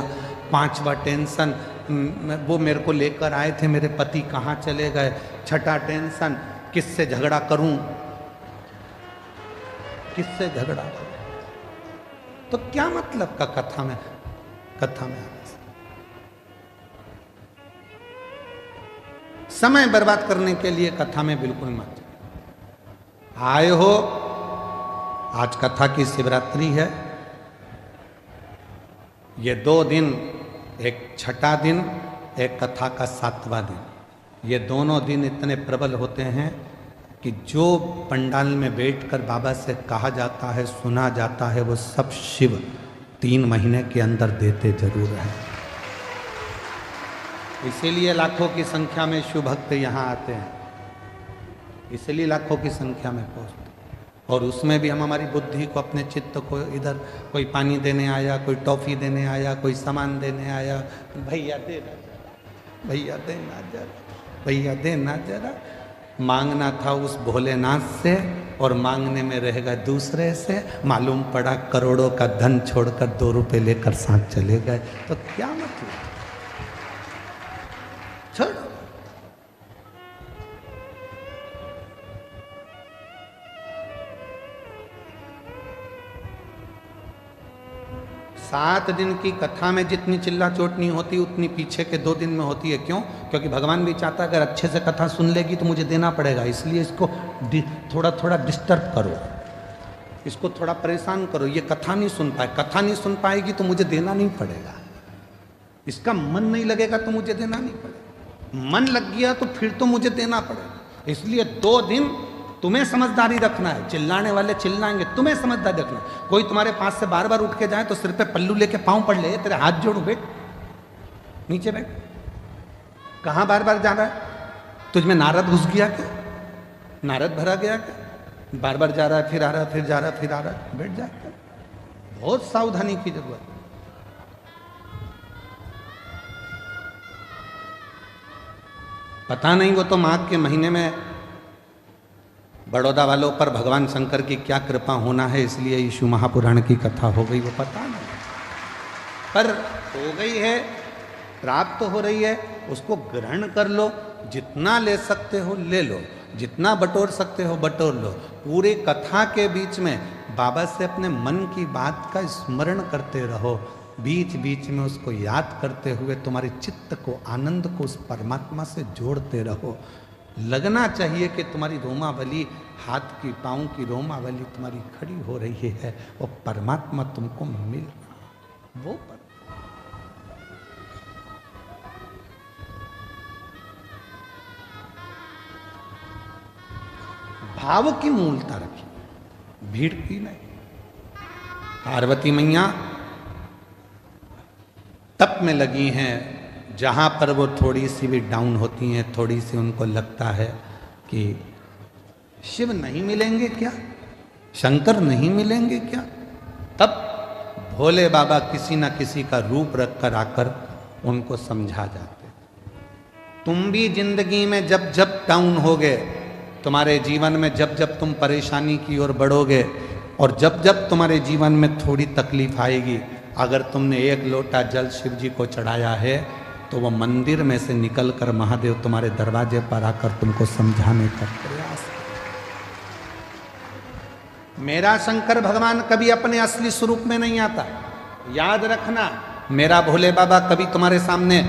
[SPEAKER 1] पांचवा टेंशन, वो मेरे को लेकर आए थे, मेरे पति कहाँ चले गए। छठा टेंशन, किससे झगड़ा करूं, किससे झगड़ा करूं। तो क्या मतलब का कथा में आने से? समय बर्बाद करने के लिए कथा में बिल्कुल मत आए हो। आज कथा की शिवरात्रि है। ये 2 दिन, एक छठा दिन, एक कथा का 7वां दिन, ये दोनों दिन इतने प्रबल होते हैं कि जो पंडाल में बैठकर बाबा से कहा जाता है, सुना जाता है, वो सब शिव 3 महीने के अंदर देते जरूर हैं। इसीलिए लाखों की संख्या में शिव भक्त यहाँ आते हैं, इसलिए लाखों की संख्या में पहुँचते। और उसमें भी हम हमारी बुद्धि को, अपने चित्त को, इधर कोई पानी देने आया, कोई टॉफ़ी देने आया, कोई सामान देने आया, भैया देना जरा, भैया देना जरा, भैया देना जरा। मांगना था उस भोलेनाथ से और मांगने में रह गए दूसरे से। मालूम पड़ा करोड़ों का धन छोड़कर 2 रुपए लेकर साथ चले गए। तो क्या मतलब, छोड़ो। सात दिन की कथा में जितनी चिल्ला चोट नहीं होती उतनी पीछे के 2 दिन में होती है। क्यों? क्योंकि भगवान भी चाहता है अगर अच्छे से कथा सुन लेगी तो मुझे देना पड़ेगा, इसलिए इसको थोड़ा थोड़ा डिस्टर्ब करो, इसको थोड़ा परेशान करो। ये कथा नहीं सुन पाए, कथा नहीं सुन पाएगी तो मुझे देना नहीं पड़ेगा। इसका मन नहीं लगेगा तो मुझे देना नहीं पड़ेगा, मन लग गया तो फिर तो मुझे देना पड़ेगा। इसलिए 2 दिन तुम्हें समझदारी रखना है। चिल्लाने वाले चिल्लाएंगे, तुम्हें समझदारी रखना है। कोई तुम्हारे पास से बार बार उठ के जाए तो सिर पे पल्लू लेके पांव पड़ ले, तेरे हाथ जोड़ू, बैठ नीचे बैठ। कहां बार बार जा रहा है? तुझमें नारद घुस गया क्या? नारद भरा गया क्या? बार बार जा रहा है, फिर आ रहा है, फिर जा रहा है, फिर आ रहा है, बैठ जा। बहुत सावधानी की जरूरत है। पता नहीं वो तो माघ के महीने में बड़ौदा वालों पर भगवान शंकर की क्या कृपा होना है, इसलिए यीशु महापुराण की कथा हो गई, वो पता नहीं, पर हो गई है, प्राप्त हो रही है, उसको ग्रहण कर लो। जितना ले सकते हो ले लो, जितना बटोर सकते हो बटोर लो। पूरे कथा के बीच में बाबा से अपने मन की बात का स्मरण करते रहो, बीच बीच में उसको याद करते हुए तुम्हारे चित्त को, आनंद को उस परमात्मा से जोड़ते रहो। लगना चाहिए कि तुम्हारी रोमावली, हाथ की पाँव की रोमावली तुम्हारी खड़ी हो रही है, वो परमात्मा तुमको मिल रहा, वो भाव की मूलता रखी, भीड़ की नहीं। पार्वती मैया तप में लगी हैं, जहाँ पर वो थोड़ी सी भी डाउन होती हैं, थोड़ी सी उनको लगता है कि शिव नहीं मिलेंगे क्या, शंकर नहीं मिलेंगे क्या, तब भोले बाबा किसी ना किसी का रूप रख कर आकर उनको समझा जाते। तुम भी जिंदगी में जब जब डाउन होगे, तुम्हारे जीवन में जब जब तुम परेशानी की ओर बढ़ोगे और जब जब तुम्हारे जीवन में थोड़ी तकलीफ आएगी, अगर तुमने 1 लोटा जल शिव जी को चढ़ाया है तो वो मंदिर में से निकलकर महादेव तुम्हारे दरवाजे पर आकर तुमको समझाने का प्रयास। मेरा शंकर भगवान कभी अपने असली स्वरूप में नहीं आता, याद रखना। मेरा भोले बाबा कभी तुम्हारे सामने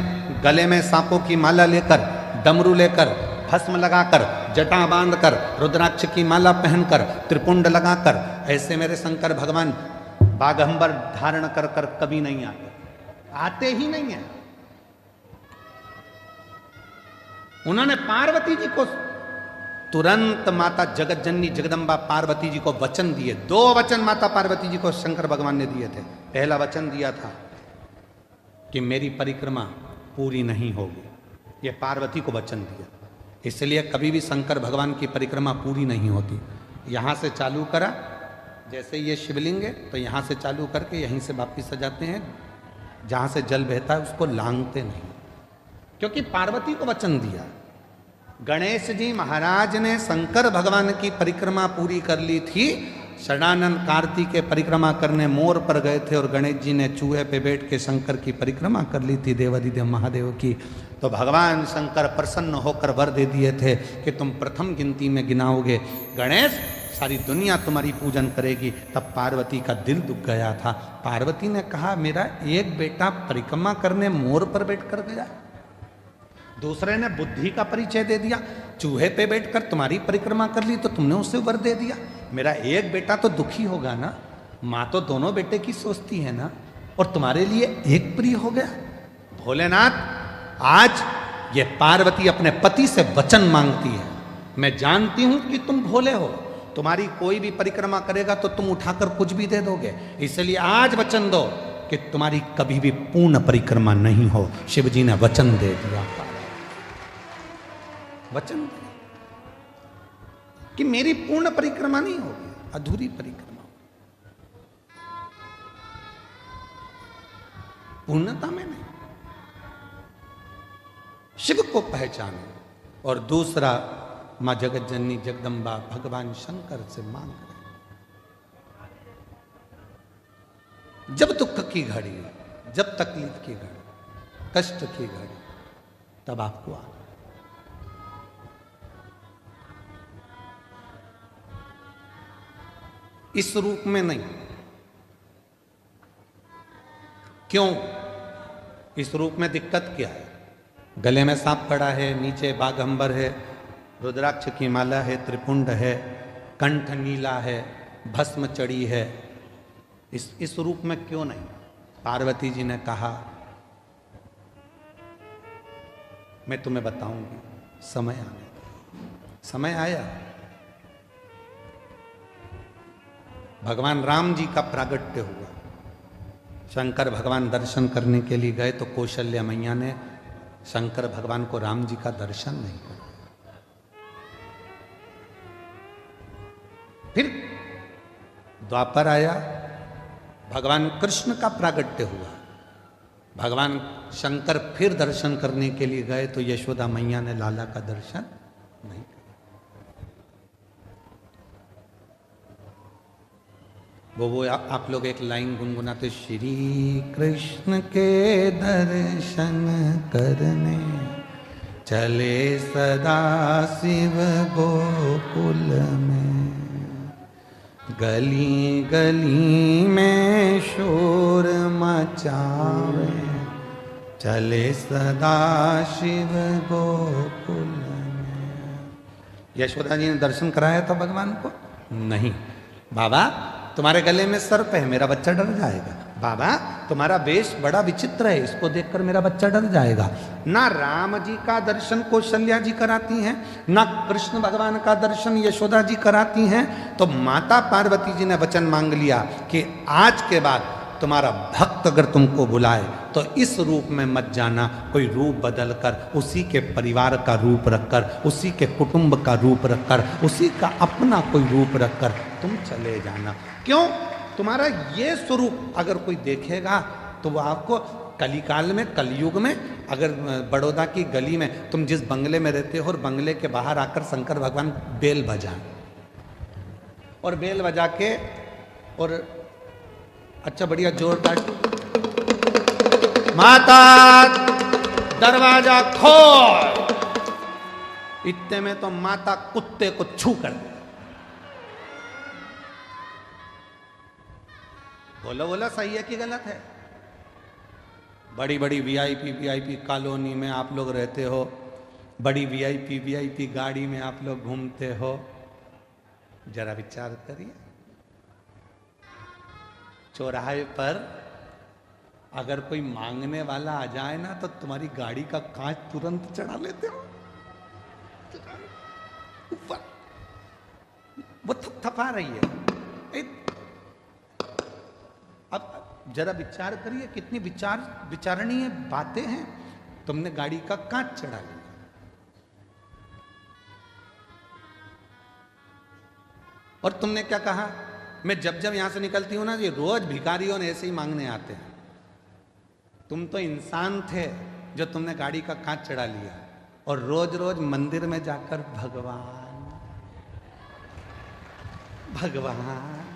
[SPEAKER 1] गले में सांपों की माला लेकर, डमरू लेकर, भस्म लगाकर, जटा बांधकर, रुद्राक्ष की माला पहनकर, त्रिपुंड लगाकर, ऐसे मेरे शंकर भगवान बागंबर धारण कर कर कभी नहीं आते, आते ही नहीं है। उन्होंने पार्वती जी को तुरंत माता जगत जननी जगदम्बा पार्वती जी को वचन दिए। 2 वचन माता पार्वती जी को शंकर भगवान ने दिए थे। पहला वचन दिया था कि मेरी परिक्रमा पूरी नहीं होगी, ये पार्वती को वचन दिया। इसलिए कभी भी शंकर भगवान की परिक्रमा पूरी नहीं होती। यहाँ से चालू करा, जैसे ये शिवलिंग है तो यहाँ से चालू करके यहीं से वापिस आ जाते हैं, जहाँ से जल बहता है उसको लांघते नहीं, क्योंकि पार्वती को वचन दिया। गणेश जी महाराज ने शंकर भगवान की परिक्रमा पूरी कर ली थी षडानंद कार्तिक के परिक्रमा करने मोर पर गए थे और गणेश जी ने चूहे पे बैठ के शंकर की परिक्रमा कर ली थी, देवादिदेव महादेव की। तो भगवान शंकर प्रसन्न होकर वर दे दिए थे कि तुम प्रथम गिनती में गिनाओगे गणेश, सारी दुनिया तुम्हारी पूजन करेगी। तब पार्वती का दिल दुख गया था। पार्वती ने कहा मेरा एक बेटा परिक्रमा करने मोर पर बैठ कर गया, दूसरे ने बुद्धि का परिचय दे दिया, चूहे पे बैठकर तुम्हारी परिक्रमा कर ली तो तुमने उसे वर दे दिया। मेरा एक बेटा तो दुखी होगा ना, माँ तो दोनों बेटे की सोचती है ना, और तुम्हारे लिए एक प्रिय हो गया। भोलेनाथ, आज ये पार्वती अपने पति से वचन मांगती है। मैं जानती हूं कि तुम भोले हो, तुम्हारी कोई भी परिक्रमा करेगा तो तुम उठाकर कुछ भी दे दोगे, इसलिए आज वचन दो कि तुम्हारी कभी भी पूर्ण परिक्रमा नहीं हो। शिव जी ने वचन दे दिया, वचन कि मेरी पूर्ण परिक्रमा नहीं होगी, अधूरी परिक्रमा होगी, पूर्णता में नहीं। शिव को पहचानो। और दूसरा, मां जगत जननी जगदम्बा भगवान शंकर से मांग रहे, जब दुख की घड़ी, जब तकलीफ की घड़ी, कष्ट की घड़ी, तब आपको आ इस रूप में नहीं। क्यों? इस रूप में दिक्कत क्या है? गले में सांप पड़ा है, नीचे बाघंबर है, रुद्राक्ष की माला है, त्रिपुंड है, कंठ नीला है, भस्म चढ़ी है। इस रूप में क्यों नहीं? पार्वती जी ने कहा मैं तुम्हें बताऊंगी, समय आने दो। समय आया। भगवान राम जी का प्रागट्य हुआ। शंकर भगवान दर्शन करने के लिए गए तो कौशल्या मैया ने शंकर भगवान को राम जी का दर्शन नहीं किया। फिर द्वापर आया, भगवान कृष्ण का प्रागट्य हुआ। भगवान शंकर फिर दर्शन करने के लिए गए तो यशोदा मैया ने लाला का दर्शन नहीं किया। वो आप लोग एक लाइन गुनगुनाते, श्री कृष्ण के दर्शन करने चले सदा शिव गोकुल में, गली गली में शोर मचावे चले सदा शिव गोकुल में। यशोदा जी ने दर्शन कराया था भगवान को? नहीं। बाबा तुम्हारे गले में सर्प है, मेरा बच्चा डर जाएगा। बाबा तुम्हारा वेश बड़ा विचित्र है, इसको देखकर मेरा बच्चा डर जाएगा। ना राम जी का दर्शन कौशल्या जी कराती हैं, ना कृष्ण भगवान का दर्शन यशोदा जी कराती हैं। तो माता पार्वती जी ने वचन मांग लिया कि आज के बाद तुम्हारा भक्त अगर तुमको बुलाए तो इस रूप में मत जाना, कोई रूप बदल कर, उसी के परिवार का रूप रखकर, उसी के कुटुंब का रूप रखकर, उसी का अपना कोई रूप रखकर तुम चले जाना। क्यों? तुम्हारा ये स्वरूप अगर कोई देखेगा तो वो आपको कलिकाल में, कलयुग में, अगर बड़ौदा की गली में तुम जिस बंगले में रहते हो और बंगले के बाहर आकर शंकर भगवान बेल बजाएं और बेल बजा के और अच्छा बढ़िया जोरदार, माता दरवाजा खोल, इतने में तो माता कुत्ते को छू कर दे। बोलो बोलो, सही है कि गलत है? बड़ी बड़ी वीआईपी कॉलोनी में आप लोग रहते हो, बड़ी वीआईपी गाड़ी में आप लोग घूमते हो, जरा विचार करिए। चौराहे पर अगर कोई मांगने वाला आ जाए ना तो तुम्हारी गाड़ी का कांच तुरंत चढ़ा लेते हो ऊपर, वो थपथपा रही है। अब जरा विचार करिए कितनी विचारणीय बातें हैं। तुमने गाड़ी का कांच चढ़ा लिया, और तुमने क्या कहा, मैं जब जब यहां से निकलती हूं ना, ये रोज भिखारियों ने ऐसे ही मांगने आते हैं। तुम तो इंसान थे जो तुमने गाड़ी का कांच चढ़ा लिया और रोज रोज मंदिर में जाकर भगवान भगवान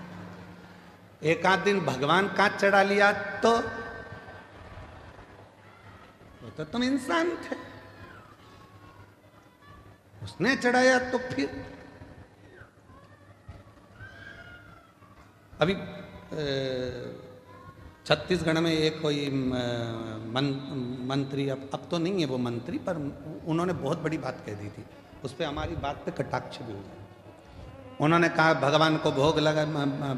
[SPEAKER 1] एक आध दिन भगवान कांच चढ़ा लिया तो वो तो तुम इंसान थे, उसने चढ़ाया तो फिर अभी छत्तीसगढ़ में एक कोई मंत्री, अब तो नहीं है वो मंत्री, पर उन्होंने बहुत बड़ी बात कह दी थी, उस पर हमारी बात पे कटाक्ष भी हुआ। उन्होंने कहा भगवान को भोग लगा,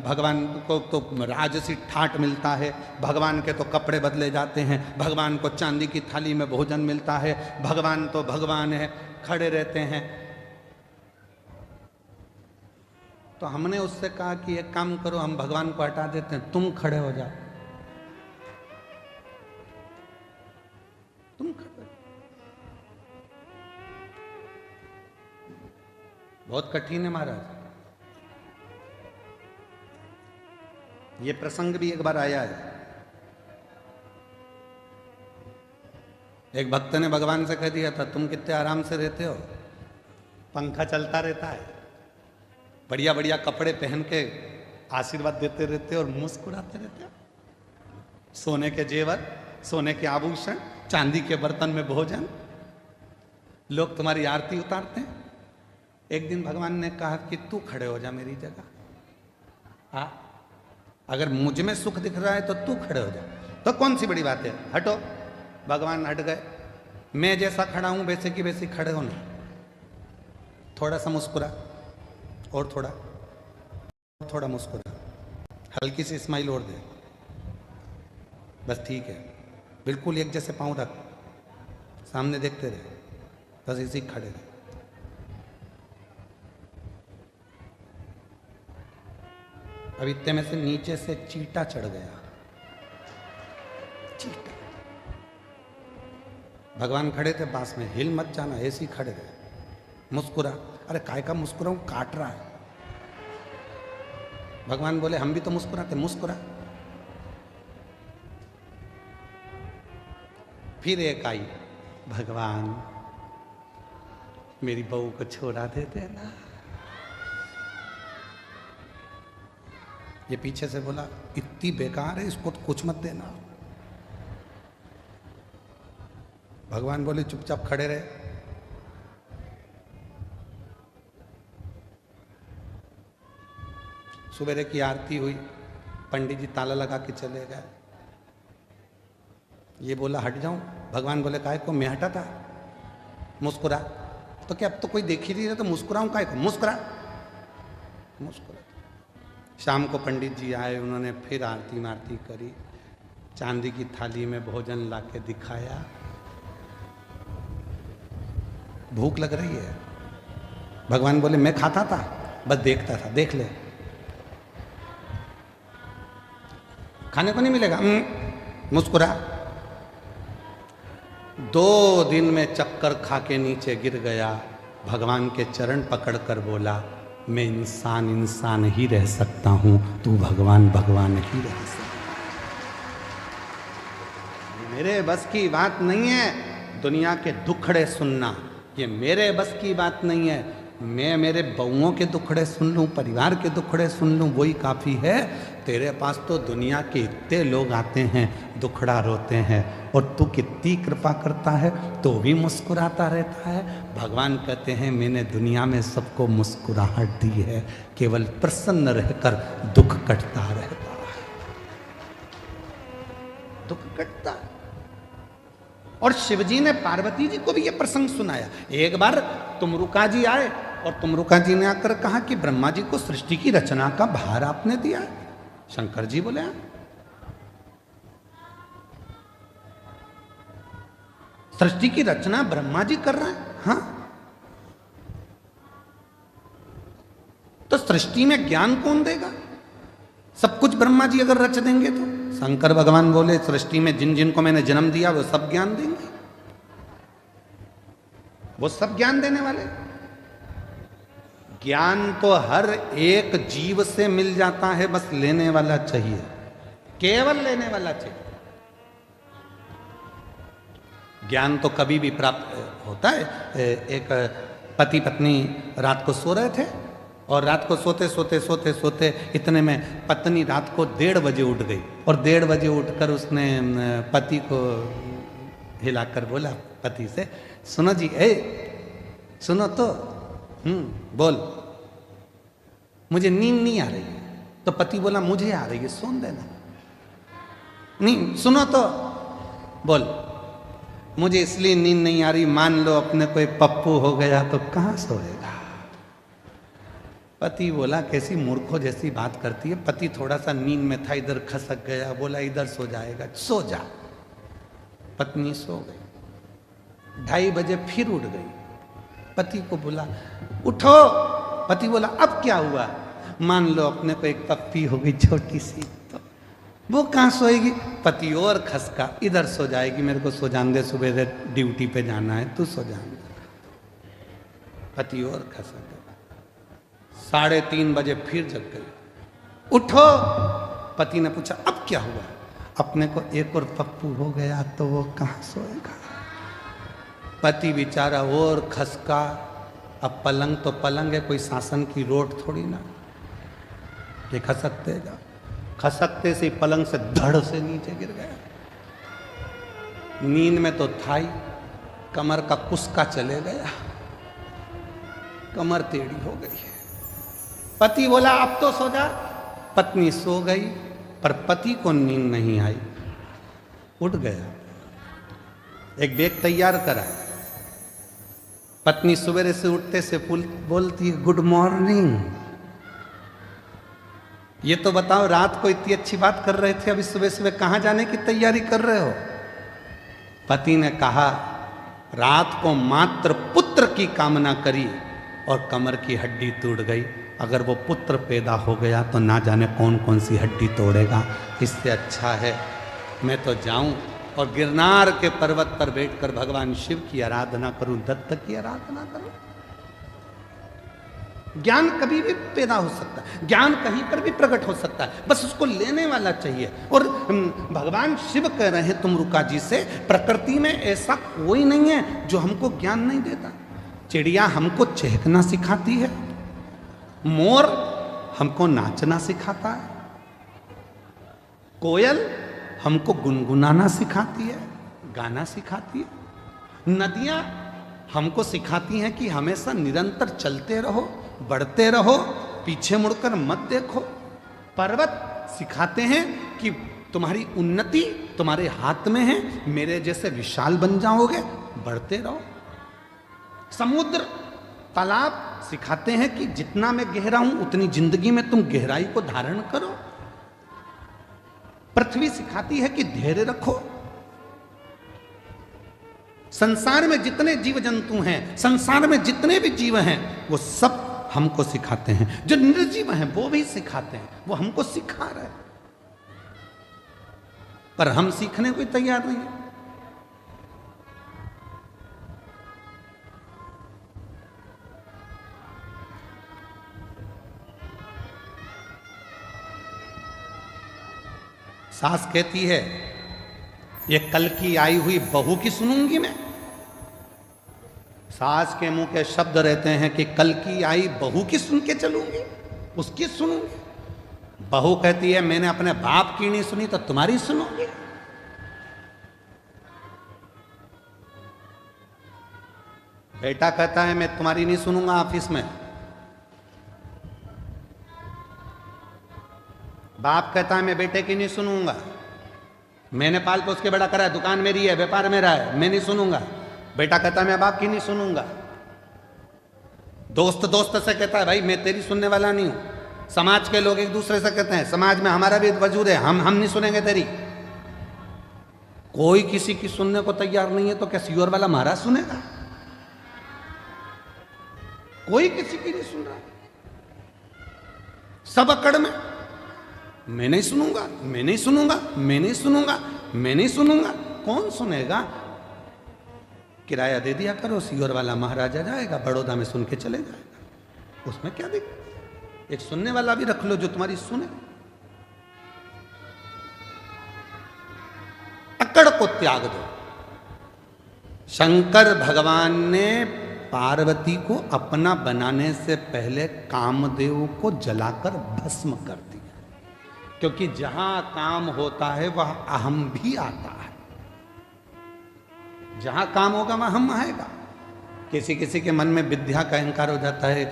[SPEAKER 1] भगवान को तो राजसी ठाट मिलता है, भगवान के तो कपड़े बदले जाते हैं, भगवान को चांदी की थाली में भोजन मिलता है, भगवान तो भगवान है, खड़े रहते हैं। तो हमने उससे कहा कि एक काम करो, हम भगवान को हटा देते हैं, तुम खड़े हो जाओ, तुम खड़े। बहुत कठिन है महाराज। ये प्रसंग भी एक बार आया है। एक भक्त ने भगवान से कह दिया था, तुम कितने आराम से रहते हो, पंखा चलता रहता है, बढ़िया बढ़िया कपड़े पहन के आशीर्वाद देते रहते हो और मुस्कुराते रहते हो, सोने के जेवर, सोने के आभूषण, चांदी के बर्तन में भोजन, लोग तुम्हारी आरती उतारते हैं। एक दिन भगवान ने कहा कि तू खड़े हो जा मेरी जगह, हाँ, अगर मुझ में सुख दिख रहा है तो तू खड़े हो जा, तो कौन सी बड़ी बात है, हटो। भगवान हट गए। मैं जैसा खड़ा हूं वैसे की वैसी खड़े होना, थोड़ा सा मुस्कुरा, और थोड़ा मुस्कुरा, हल्की सी स्माइल और दे, बस ठीक है, बिल्कुल एक जैसे पांव रख, सामने देखते रहे, बस इसी खड़े रहे। अब इतने में से नीचे से चींटा चढ़ गया, चींटा। भगवान खड़े थे पास में, हिल मत जाना, ऐसे ही खड़े रहे, मुस्कुरा। अरे काय का मुस्कुराऊं, काट रहा है। भगवान बोले हम भी तो मुस्कुराते, मुस्कुरा। फिर एक आई, भगवान मेरी बहू को छोड़ा दे देना। ये पीछे से बोला इतनी बेकार है, इसको तो कुछ मत देना। भगवान बोले चुपचाप खड़े रहे। सुबेरे की आरती हुई, पंडित जी ताला लगा के चले गए। ये बोला हट जाऊं, भगवान बोले काय को, मैं हटा था, मुस्कुरा। तो क्या अब तो कोई देख ही नहीं रहा, तो मुस्कुराऊं काय को, मुस्कुरा, मुस्कुरा। शाम को पंडित जी आए, उन्होंने फिर आरती मारती करी, चांदी की थाली में भोजन लाके दिखाया। भूख लग रही है, भगवान बोले मैं खाता था, बस देखता था, देख ले, खाने को नहीं मिलेगा, मुस्कुरा। 2 दिन में चक्कर खा के नीचे गिर गया, भगवान के चरण पकड़कर बोला मैं इंसान ही रह सकता हूं, तू भगवान ही रह सकता। मेरे बस की बात नहीं है दुनिया के दुखड़े सुनना, ये मेरे बस की बात नहीं है। मैं मेरे बहुओं के दुखड़े सुन लूं, परिवार के दुखड़े सुन लूं, वही काफ़ी है। तेरे पास तो दुनिया के इतने लोग आते हैं, दुखड़ा रोते हैं, और तू कितनी कृपा करता है तो भी मुस्कुराता रहता है। भगवान कहते हैं मैंने दुनिया में सबको मुस्कुराहट दी है, केवल प्रसन्न रहकर दुख कटता रहता है, दुख कटता है। और शिवजी ने पार्वती जी को भी यह प्रसंग सुनाया। एक बार तुमरुका जी आए और तुमरुका जी ने आकर कहा कि ब्रह्मा जी को सृष्टि की रचना का भार आपने दिया। शंकर जी बोले सृष्टि की रचना ब्रह्मा जी कर रहे हैं, हाँ, तो सृष्टि में ज्ञान कौन देगा? सब कुछ ब्रह्मा जी अगर रच देंगे तो। शंकर भगवान बोले सृष्टि में जिन जिन को मैंने जन्म दिया वो सब ज्ञान देंगे, वो सब ज्ञान देने वाले। ज्ञान तो हर एक जीव से मिल जाता है, बस लेने वाला चाहिए, केवल लेने वाला चाहिए। ज्ञान तो कभी भी प्राप्त होता है। एक पति पत्नी रात को सो रहे थे और रात को सोते सोते सोते सोते इतने में पत्नी रात को 1:30 बजे उठ गई और 1:30 बजे उठकर उसने पति को हिलाकर बोला पति से, सुनो जी, सुनो तो, बोल, मुझे नींद नहीं आ रही है। तो पति बोला, मुझे आ रही है, सोन देना। नहीं, सुनो तो, बोल, मुझे इसलिए नींद नहीं आ रही, मान लो अपने कोई पप्पू हो गया तो कहां सोएगा। पति बोला, कैसी मूर्खों जैसी बात करती है। पति थोड़ा सा नींद में था, इधर खसक गया, बोला इधर सो जाएगा, सो जा। पत्नी सो गई। 2:30 बजे फिर उठ गई। पति को बोला, उठो। पति बोला, अब क्या हुआ। मान लो अपने को एक पप्पी हो गई छोटी सी, तो वो कहाँ सोएगी। पति और खसका, इधर सो जाएगी, मेरे को सो जान दे, सुबह ड्यूटी पे जाना है, तू सो जान दे। पति और खसक गया। 3:30 बजे फिर जग गई। उठो। पति ने पूछा, अब क्या हुआ। अपने को एक और पप्पू हो गया तो वो कहाँ सोएगा। पति बेचारा और खसका। अब पलंग तो पलंग है, कोई शासन की रोड थोड़ी ना ये खसकते जा। खसकते से पलंग से धड़ से नीचे गिर गया। नींद में तो था ही, कमर का कुस्का चले गया, कमर टेढ़ी हो गई है। पति बोला, अब तो सो जा। पत्नी सो गई, पर पति को नींद नहीं आई, उठ गया। एक बैग तैयार करा। पत्नी सवेरे से उठते से बोलती है, गुड मॉर्निंग। ये तो बताओ, रात को इतनी अच्छी बात कर रहे थे, अभी सुबह सुबह कहां जाने की तैयारी कर रहे हो। पति ने कहा, रात को मात्र पुत्र की कामना करी और कमर की हड्डी टूट गई। अगर वो पुत्र पैदा हो गया तो ना जाने कौन कौन सी हड्डी तोड़ेगा। इससे अच्छा है मैं तो जाऊं और गिरनार के पर्वत पर बैठकर भगवान शिव की आराधना करूं, दत्त की आराधना करूं। ज्ञान कभी भी पैदा हो सकता है, ज्ञान कहीं पर भी प्रकट हो सकता है, बस उसको लेने वाला चाहिए। और भगवान शिव कह रहे हैं तुमरुका जी से, प्रकृति में ऐसा कोई नहीं है जो हमको ज्ञान नहीं देता। चिड़िया हमको चहकना सिखाती है, मोर हमको नाचना सिखाता है, कोयल हमको गुनगुनाना सिखाती है, गाना सिखाती है, नदियां हमको सिखाती हैं कि हमेशा निरंतर चलते रहो, बढ़ते रहो, पीछे मुड़कर मत देखो। पर्वत सिखाते हैं कि तुम्हारी उन्नति तुम्हारे हाथ में है, मेरे जैसे विशाल बन जाओगे, बढ़ते रहो। समुद्र तालाब सिखाते हैं कि जितना मैं गहरा हूं उतनी जिंदगी में तुम गहराई को धारण करो। पृथ्वी सिखाती है कि धैर्य रखो। संसार में जितने जीव जंतु हैं, संसार में जितने भी जीव हैं, वो सब हमको सिखाते हैं। जो निर्जीव हैं वो भी सिखाते हैं, वो हमको सिखा रहे हैं, पर हम सीखने को तैयार नहीं है। सास कहती है, ये कल की आई हुई बहू की सुनूंगी मैं। सास के मुंह के शब्द रहते हैं कि कल की आई बहू की सुन के चलूंगी, उसकी सुनूंगी। बहू कहती है, मैंने अपने बाप की नहीं सुनी तो तुम्हारी सुनूंगी। बेटा कहता है, मैं तुम्हारी नहीं सुनूंगा ऑफिस में। बाप कहता है, मैं बेटे की नहीं सुनूंगा, मैंने पाल पोस के बड़ा करा है, दुकान मेरी है, व्यापार मेरा है, मैं नहीं सुनूंगा। बेटा कहता है, मैं बाप की नहीं सुनूंगा। दोस्त दोस्त से कहता है, भाई मैं तेरी सुनने वाला नहीं हूं। समाज के लोग एक दूसरे से कहते हैं, समाज में हमारा भी वजूद है, हम नहीं सुनेंगे तेरी। कोई किसी की सुनने को तैयार नहीं है तो क्या सियोर वाला महाराज सुनेगा? कोई किसी की नहीं सुन रहा, सब अकड़ में, मैं नहीं सुनूंगा, मैं नहीं सुनूंगा, मैं नहीं सुनूंगा, मैं नहीं सुनूंगा। कौन सुनेगा? किराया दे दिया करो, सियोर वाला महाराजा जाएगा, बड़ौदा में सुन के चले जाएगा, उसमें क्या दिक्कत? एक सुनने वाला भी रख लो जो तुम्हारी सुने। अकड़ को त्याग दो। शंकर भगवान ने पार्वती को अपना बनाने से पहले कामदेव को जलाकर भस्म कर दिया, क्योंकि जहां काम होता है वह अहम भी आता है। जहां काम होगा वहां हम आएगा। किसी किसी के मन में विद्या का अहंकार हो जाता है।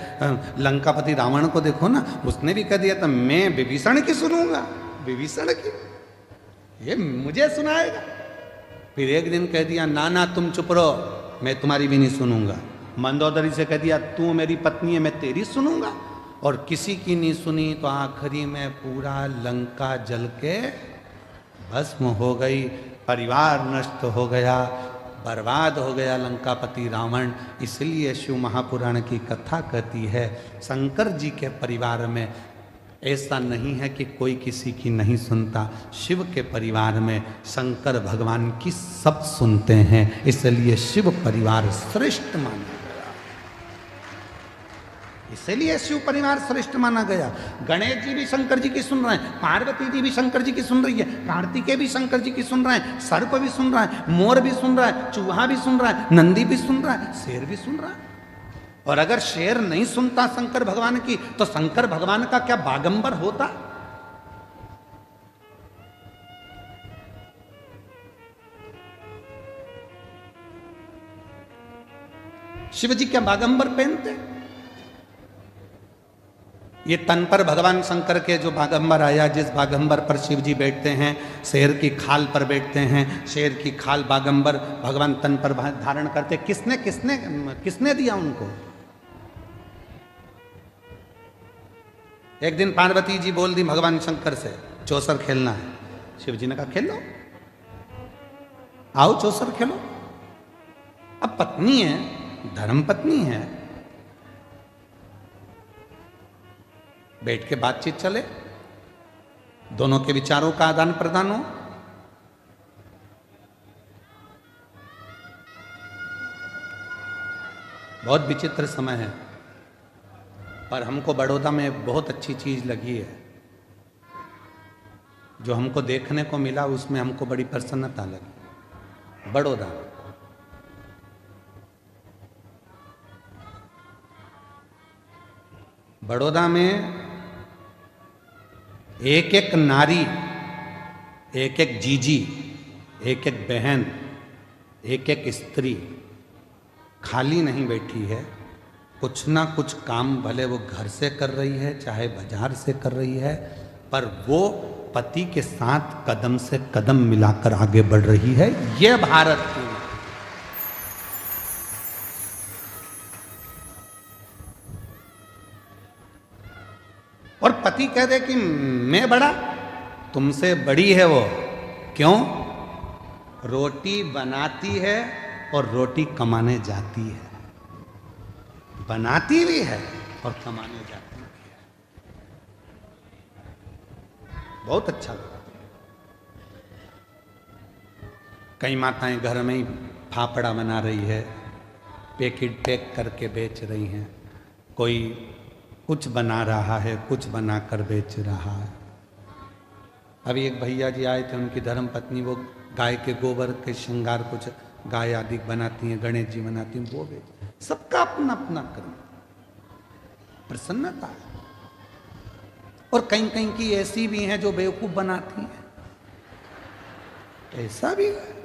[SPEAKER 1] लंकापति रावण को देखो ना, उसने भी कह दिया था मैं विभीषण की सुनूंगा, विभीषण की, ये मुझे सुनाएगा। फिर एक दिन कह दिया ना ना तुम चुप रहो, मैं तुम्हारी भी नहीं सुनूंगा। मंदोदरी से कह दिया तू मेरी पत्नी है, मैं तेरी सुनूंगा, और किसी की नहीं सुनी। तो आखिरी में पूरा लंका जल के भस्म हो गई, परिवार नष्ट हो गया, बर्बाद हो गया लंकापति रावण। इसलिए शिव महापुराण की कथा कहती है शंकर जी के परिवार में ऐसा नहीं है कि कोई किसी की नहीं सुनता। शिव के परिवार में शंकर भगवान की सब सुनते हैं, इसलिए शिव परिवार श्रेष्ठ माना गया। इसलिए शिव परिवार श्रेष्ठ माना गया। गणेश जी भी शंकर जी की सुन रहे हैं, पार्वती जी भी शंकर जी की सुन रही है, कार्तिकेय भी शंकर जी की सुन रहे हैं, सर्प भी सुन रहा है, मोर भी सुन रहा है, चूहा भी सुन रहा है, नंदी भी सुन रहा है, शेर भी सुन रहा है। और अगर शेर नहीं सुनता शंकर भगवान की, तो शंकर भगवान का क्या बागंबर होता? शिव जी क्या बागंबर पहनते? ये तन पर भगवान शंकर के जो बागंबर आया, जिस बागंबर पर शिव जी बैठते हैं, शेर की खाल पर बैठते हैं, शेर की खाल बागंबर भगवान तन पर धारण करते। किसने किसने किसने दिया उनको? एक दिन पार्वती जी बोल दी भगवान शंकर से चौसर खेलना है। शिव जी ने कहा खेल लो, आओ चौसर खेलो। अब पत्नी है, धर्म पत्नी है, बैठ के बातचीत चले, दोनों के विचारों का आदान प्रदान हो। बहुत विचित्र समय है, पर हमको बड़ौदा में बहुत अच्छी चीज लगी है। जो हमको देखने को मिला उसमें हमको बड़ी प्रसन्नता लगी। बड़ौदा बड़ौदा में एक एक नारी, एक एक जीजी, एक एक बहन, एक एक स्त्री खाली नहीं बैठी है। कुछ ना कुछ काम भले वो घर से कर रही है, चाहे बाजार से कर रही है, पर वो पति के साथ कदम से कदम मिलाकर आगे बढ़ रही है। ये भारत की। और पति कह दे कि मैं बड़ा, तुमसे बड़ी है वो। क्यों? रोटी बनाती है और रोटी कमाने जाती है। बनाती भी है और कमाने जाती भी है। बहुत अच्छा लगा। कई माताएं घर में ही फाफड़ा बना रही है, पैकेट पैक करके बेच रही हैं। कोई कुछ बना रहा है, कुछ बनाकर बेच रहा है। अभी एक भैया जी आए थे, उनकी धर्म पत्नी वो गाय के गोबर के श्रृंगार कुछ गाय आदि बनाती हैं, गणेश जी बनाती हैं, वो बेच। सबका अपना अपना कर्म, प्रसन्नता है। और कहीं कहीं की ऐसी भी हैं जो बेवकूफ बनाती हैं, ऐसा भी है।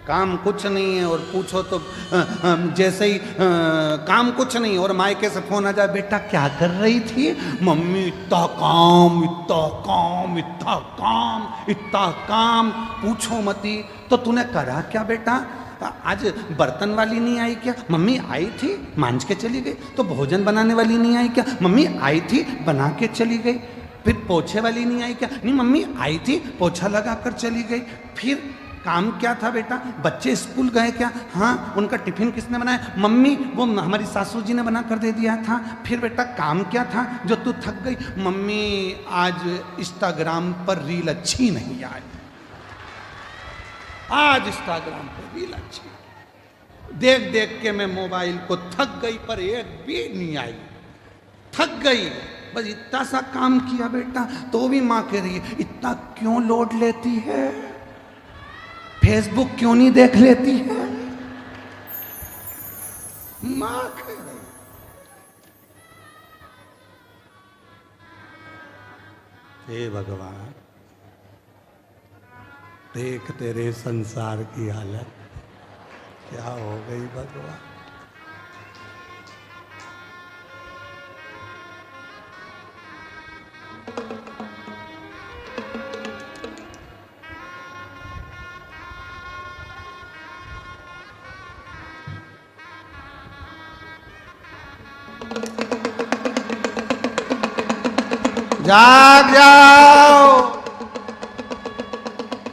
[SPEAKER 1] काम कुछ नहीं है और पूछो तो जैसे ही काम कुछ नहीं, और मायके से फोन आ जाए, बेटा क्या कर रही थी? मम्मी इतना काम, इतना काम, इतना काम, इतना काम, पूछो मती। तो तूने करा क्या बेटा? आज बर्तन वाली नहीं आई क्या? मम्मी आई थी, मांझ के चली गई। तो भोजन बनाने वाली नहीं आई क्या? मम्मी आई थी, बना के चली गई। फिर पोछे वाली नहीं आई क्या? नहीं मम्मी आई थी, पोछा लगा कर चली गई। फिर काम क्या था बेटा? बच्चे स्कूल गए क्या? हाँ। उनका टिफिन किसने बनाया? मम्मी, वो हमारी सासू जी ने बना कर दे दिया था। फिर बेटा काम क्या था जो तू थक गई? मम्मी आज इंस्टाग्राम पर रील अच्छी नहीं आई, आज इंस्टाग्राम पर रील अच्छी देख देख के मैं मोबाइल को थक गई, पर एक भी नहीं आई। थक गई, बस इतना सा काम किया बेटा। तो भी माँ कह रही है इतना क्यों लोड लेती है? फेसबुक क्यों नहीं देख लेती है? दिमाग है। हे भगवान, देख तेरे संसार की हालत क्या हो गई भगवान। जाग जाओ,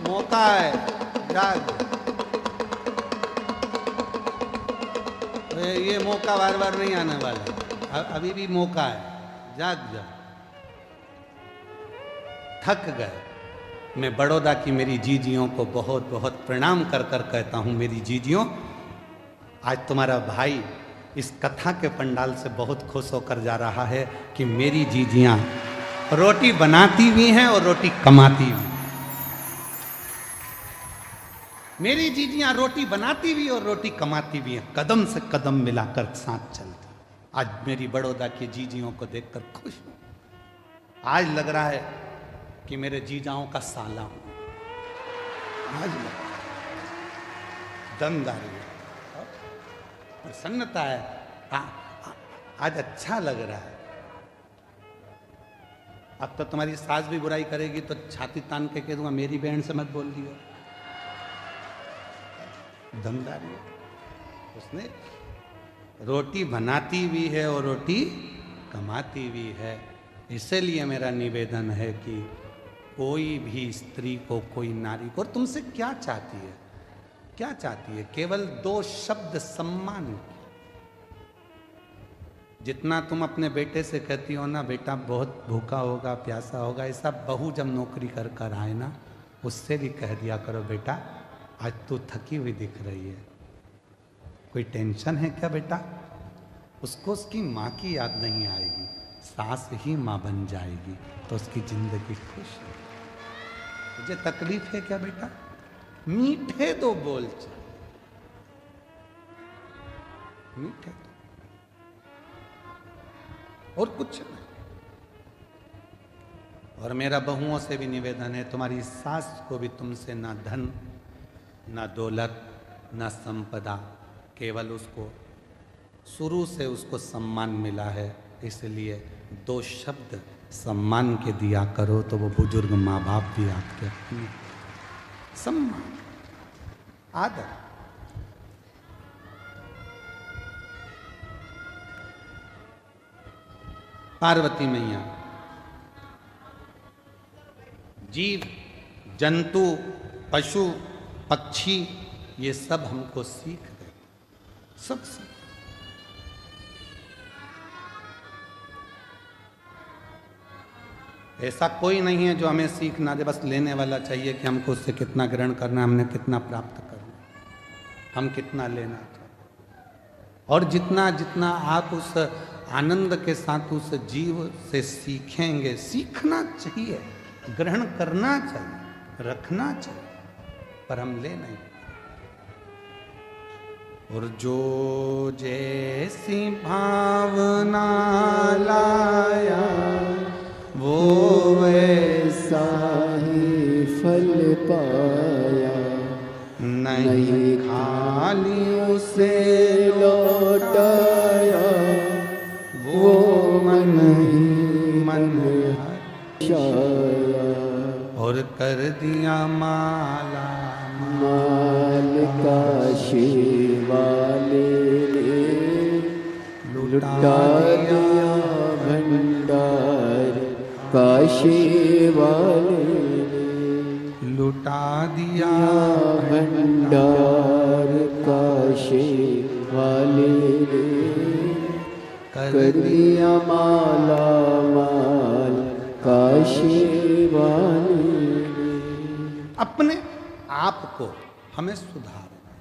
[SPEAKER 1] मौका है, जाग। ये मौका बार बार नहीं आने वाला, अभी भी मौका है, जाग जाओ। थक गए। मैं बड़ौदा की मेरी जीजियों को बहुत बहुत प्रणाम कर कर कहता हूं, मेरी जीजियों, आज तुम्हारा भाई इस कथा के पंडाल से बहुत खुश होकर जा रहा है कि मेरी जीजियां रोटी बनाती भी हैं और रोटी कमाती भी। मेरी जीजियां रोटी बनाती भी और रोटी कमाती भी हैं, कदम से कदम मिलाकर साथ चलती। आज मेरी बड़ौदा की जीजियों को देखकर खुश हूं। आज लग रहा है कि मेरे जीजाओं का साला हूं। आज दमदारी है, प्रसन्नता है, आज अच्छा लग रहा है। अब तो तुम्हारी सास भी बुराई करेगी तो छाती तान के कह दूंगा मेरी बहन से मत बोल दियो। दमदारी है। उसने रोटी बनाती भी है और रोटी कमाती भी है। इसलिए मेरा निवेदन है कि कोई भी स्त्री को, कोई नारी को, और तुमसे क्या चाहती है, क्या चाहती है? केवल 2 शब्द सम्मान की। जितना तुम अपने बेटे से कहती हो ना, बेटा बहुत भूखा होगा, प्यासा होगा, ऐसा बहू जब नौकरी कर कर आए ना, उससे भी कह दिया करो, बेटा आज तू थकी हुई दिख रही है, कोई टेंशन है क्या बेटा? उसको उसकी माँ की याद नहीं आएगी, सास ही माँ बन जाएगी तो उसकी जिंदगी खुश है। तुझे तकलीफ है क्या बेटा? मीठे 2 बोल चाहिए, मीठे तो, और कुछ नहीं। और मेरा बहुओं से भी निवेदन है, तुम्हारी सास को भी तुमसे ना धन, ना दौलत, ना संपदा, केवल उसको शुरू से उसको सम्मान मिला है। इसलिए 2 शब्द सम्मान के दिया करो तो वो बुजुर्ग माँ बाप भी आपके अपने। सम्मान, आदर। पार्वती मैया, जीव जंतु पशु पक्षी ये सब हमको सीख देते, सब सीख। ऐसा कोई नहीं है जो हमें सीख ना दे, बस लेने वाला चाहिए कि हमको उससे कितना ग्रहण करना, हमने कितना प्राप्त करना, हम कितना लेना चाहिए। और जितना जितना आप उस आनंद के साथ उस जीव से सीखेंगे, सीखना चाहिए, ग्रहण करना चाहिए, रखना चाहिए, पर हम ले नहीं। और जो जैसी भावना लाया
[SPEAKER 2] वो वैसा ही फल पाया,
[SPEAKER 1] नहीं खाली उसे
[SPEAKER 2] लौटाया, वो मन ही मन हर्षाया,
[SPEAKER 1] और कर दिया माला
[SPEAKER 2] माल का शिवाले ने लुटा दिया भंडार काशी वाले ने,
[SPEAKER 1] लुटा दिया
[SPEAKER 2] भंडार काशी वाले ने, कर दिया माला माल काशी वाले ने।
[SPEAKER 1] अपने आप को हमें सुधारना।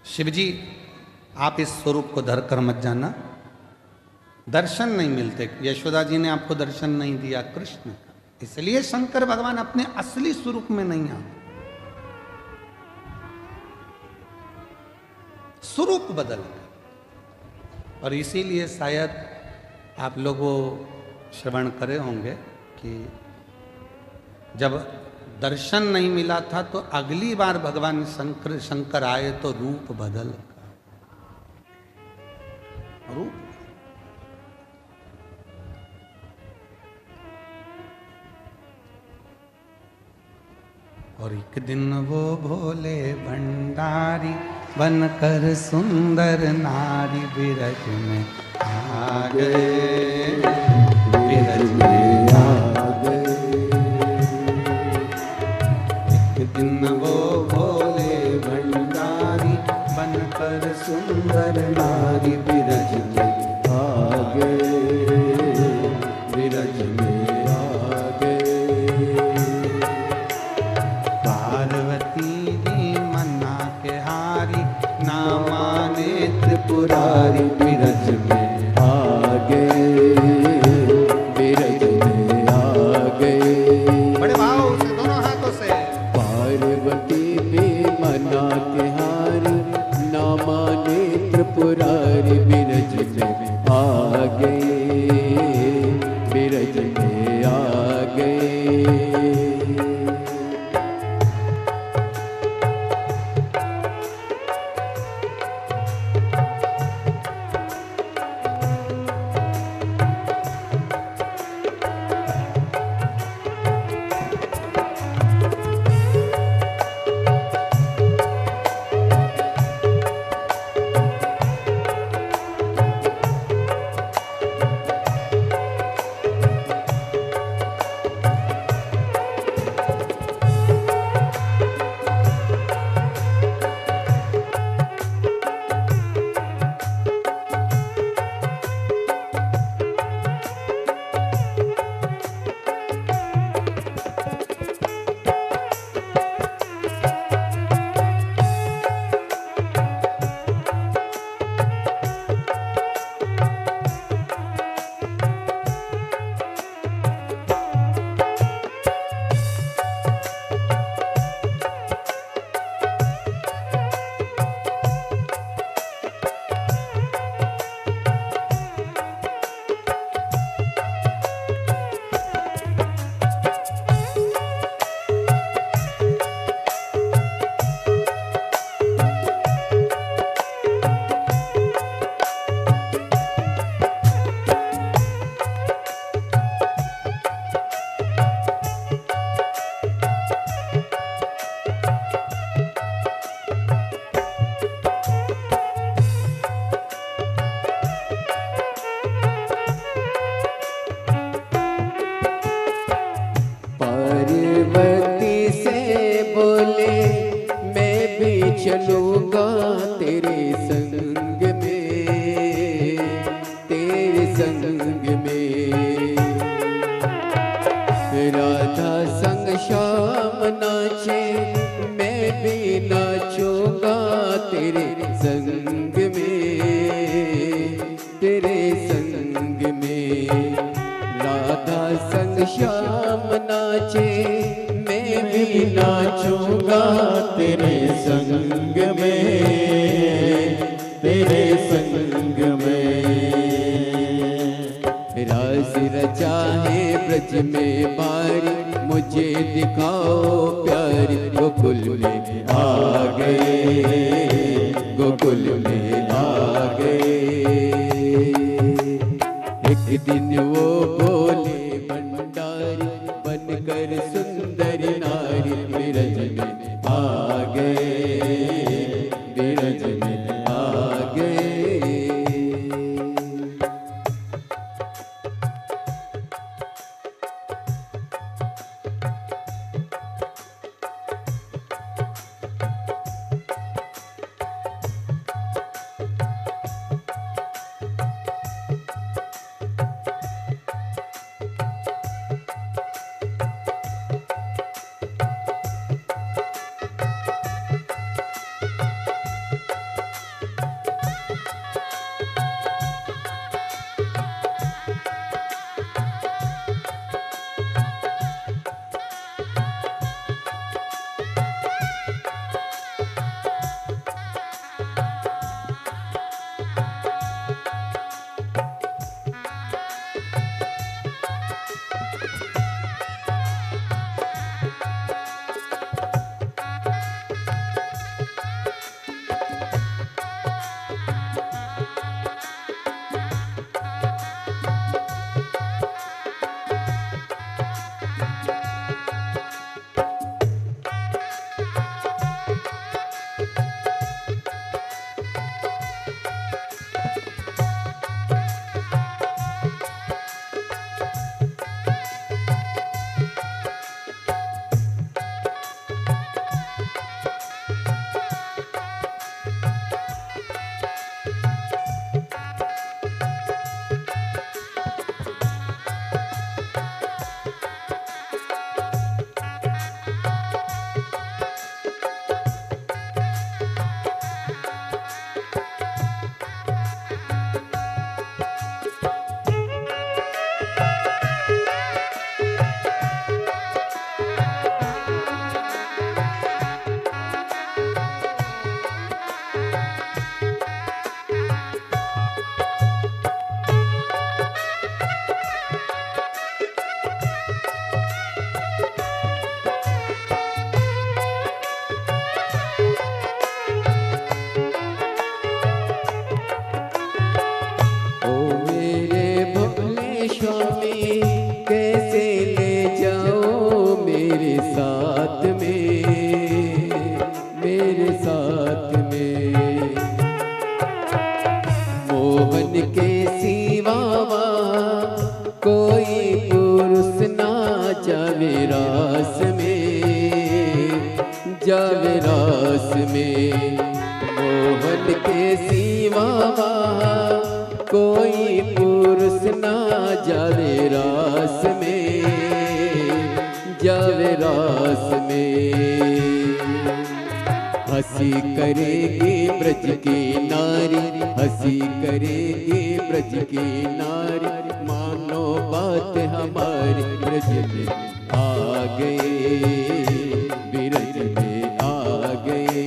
[SPEAKER 1] शिवजी आप इस स्वरूप को धरकर मत जाना, दर्शन नहीं मिलते। यशोदा जी ने आपको दर्शन नहीं दिया कृष्ण का, इसलिए शंकर भगवान अपने असली स्वरूप में नहीं आते, स्वरूप बदल गए। और इसीलिए शायद आप लोग वो श्रवण करे होंगे कि जब दर्शन नहीं मिला था तो अगली बार भगवान शंकर आए तो रूप बदल रूप। और एक दिन वो भोले भंडारी बनकर सुंदर नारी बिरज में आ गए, बिरज में आ गए। एक दिन वो भोले भंडारी बनकर सुंदर नारी बिरज में आ गए, बिरज में आ गए। पार्वती जी मन्ना के हारी ना माने त्रिपुरारी बिरज में आ गए, बिरज में आ गए। बड़े भाव से दोनों हाथों से।
[SPEAKER 2] पार्वती भी मना के हारी ना माने त्रिपुरारी बिरज में आ गए, बिरज में आ गए। पार्वती से बोले मैं भी चलूँगा तेरे संग में, तेरे संग में। राधा संग श्याम नाचे मैं भी नाचूँगा तेरे संग में, तेरे संग में। राधा संग श्याम नाचे मैं भी नाचूंगा तेरे संग में, तेरे संग में। रास रचा है ब्रज में बारी मुझे दिखाओ प्यार, गोकुल में आ गए, गोकुल में आ गए। एक दिन वो भोले भंडारी बनकर सुंदर नारी बिरज में आ गए, बिरज में आ गए। जावे रास में, जावे रास में। मोहन के सिवा वहाँ कोई पुरुष ना जावे रास में, जावे रास में। हंसी करेगी ब्रज की नारी, हंसी करेगी ब्रज की नारी, मानो बात हमारी ब्रज में आ गए, ब्रज में आ गए।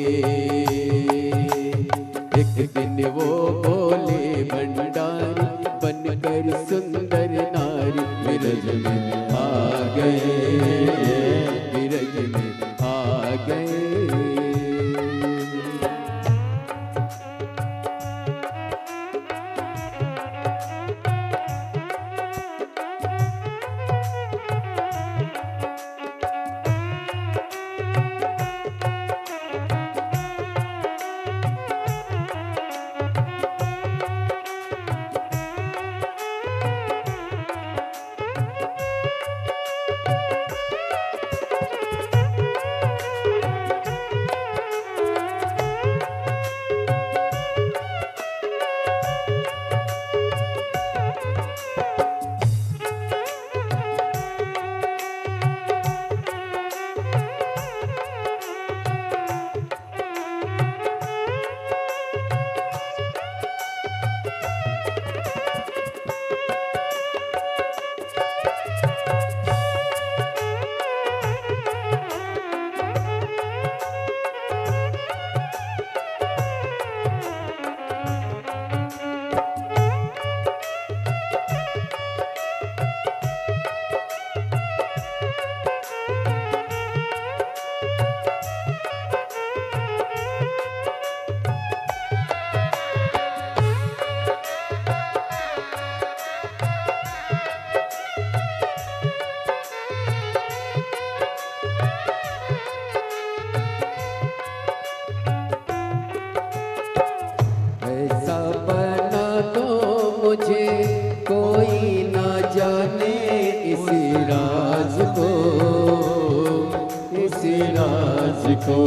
[SPEAKER 2] एक दिन वो बोले भंडारी, बनकर सुंदर नारी ब्रज में आ गए, ब्रज में आ गए। मुझे कोई ना जाने इस राज को, इस राज को।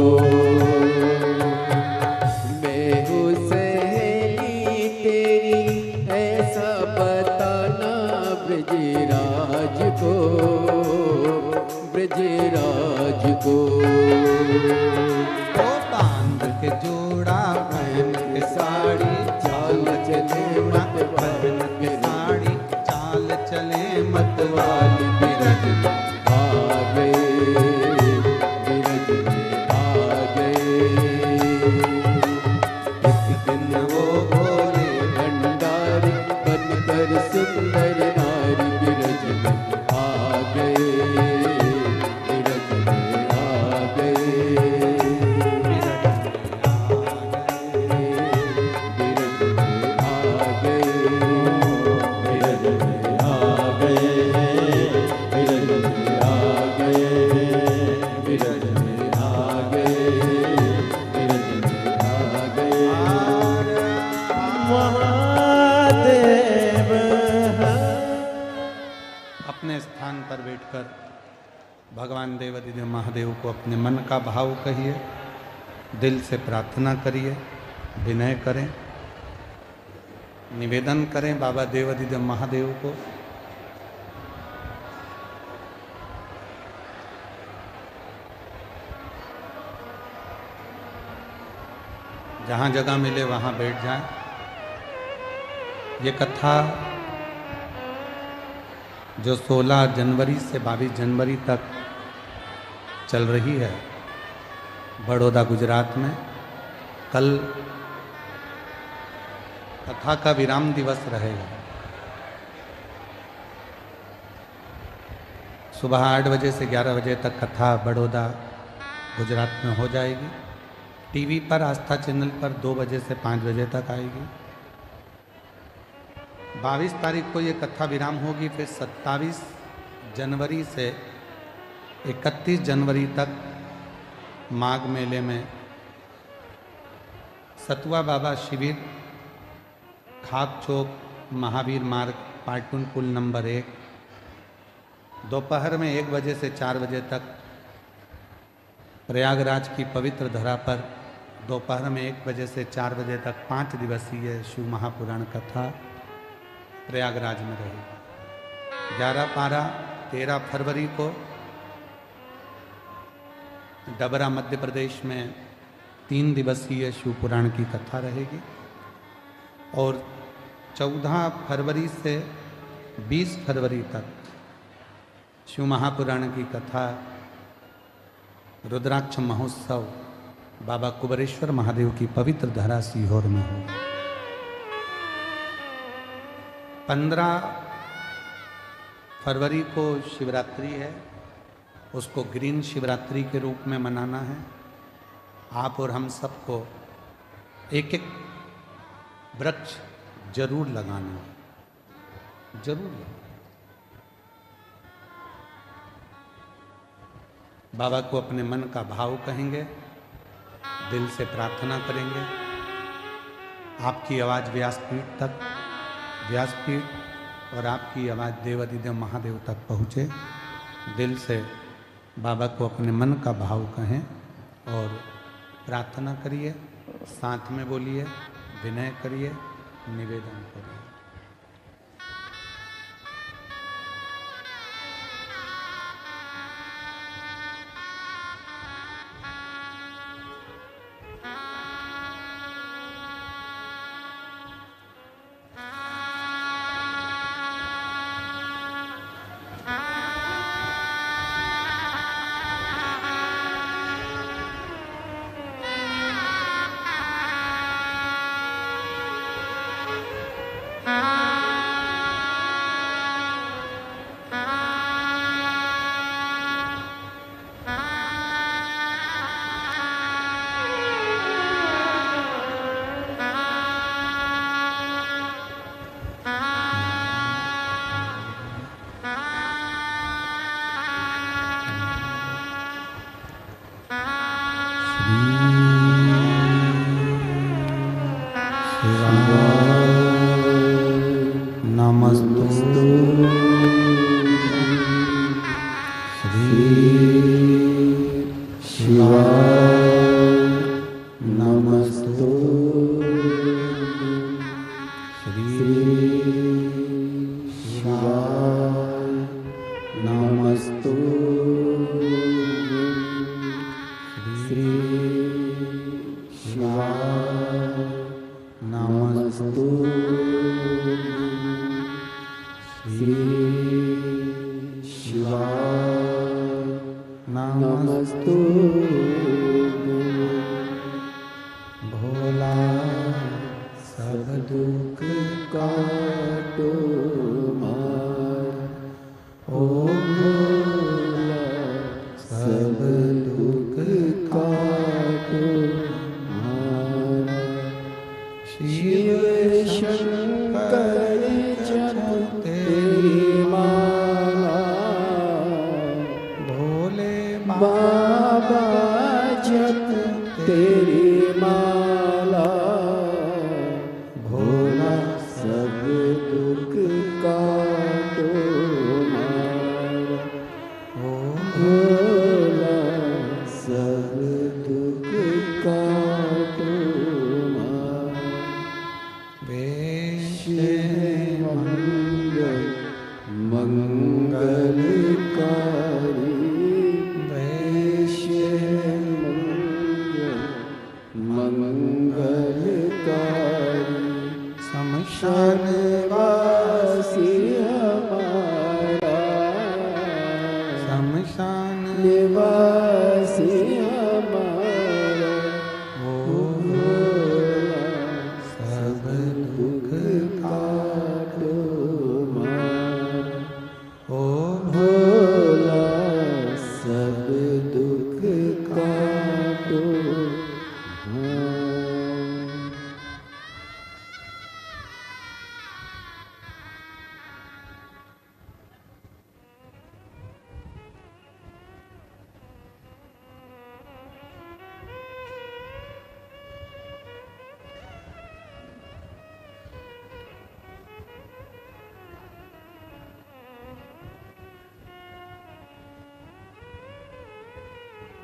[SPEAKER 2] मैं हूँ सहेली तेरी ऐसा बताना ब्रजराज को, ब्रजराज को।
[SPEAKER 1] ओ बांध के जोड़ा पहन के साड़ी, चाल चले मत पहन के साड़ी, चाल चले मत वाली बिरज में
[SPEAKER 2] आ गए, बिरज में आ गए।
[SPEAKER 1] एक दिन वो बोले
[SPEAKER 2] भंडारी, बनकर सुंदर नारी बिरज में आ गए, बिरज में आ गए,
[SPEAKER 1] अपने स्थान पर बैठकर भगवान देवाधिदेव महादेव को अपने मन का भाव कहिए, दिल से प्रार्थना करिए, विनय करें, निवेदन करें बाबा देवाधिदेव महादेव को। जहाँ जगह मिले वहाँ बैठ जाएं। ये कथा जो 16 जनवरी से 22 जनवरी तक चल रही है बड़ौदा गुजरात में, कल कथा का विराम दिवस रहेगा। सुबह 8 बजे से 11 बजे तक कथा बड़ौदा गुजरात में हो जाएगी। टीवी पर आस्था चैनल पर 2 बजे से 5 बजे तक आएगी। 22 तारीख को ये कथा विराम होगी। फिर 27 जनवरी से 31 जनवरी तक माघ मेले में सतुआ बाबा शिविर, खाक चौक, महावीर मार्ग, पाटुन पुल नंबर 1, दोपहर में 1 बजे से 4 बजे तक प्रयागराज की पवित्र धरा पर दोपहर में 1 बजे से 4 बजे तक 5 दिवसीय शिव महापुराण कथा प्रयागराज में रहेगी। 11-12-13 फरवरी को डबरा मध्य प्रदेश में 3 दिवसीय शिव पुराण की कथा रहेगी और 14 फरवरी से 20 फरवरी तक शिव महापुराण की कथा रुद्राक्ष महोत्सव बाबा कुबरेश्वर महादेव की पवित्र धरा सीहोर में होगी। 15 फरवरी को शिवरात्रि है, उसको ग्रीन शिवरात्रि के रूप में मनाना है। आप और हम सबको एक एक वृक्ष जरूर लगाना है, जरूर लगाना। बाबा को अपने मन का भाव कहेंगे, दिल से प्रार्थना करेंगे। आपकी आवाज़ व्यासपीठ तक, व्यासपीठ और आपकी आवाज़ देवादिदेव महादेव तक पहुँचे। दिल से बाबा को अपने मन का भाव कहें और प्रार्थना करिए, साथ में बोलिए, विनय करिए, निवेदन करिए।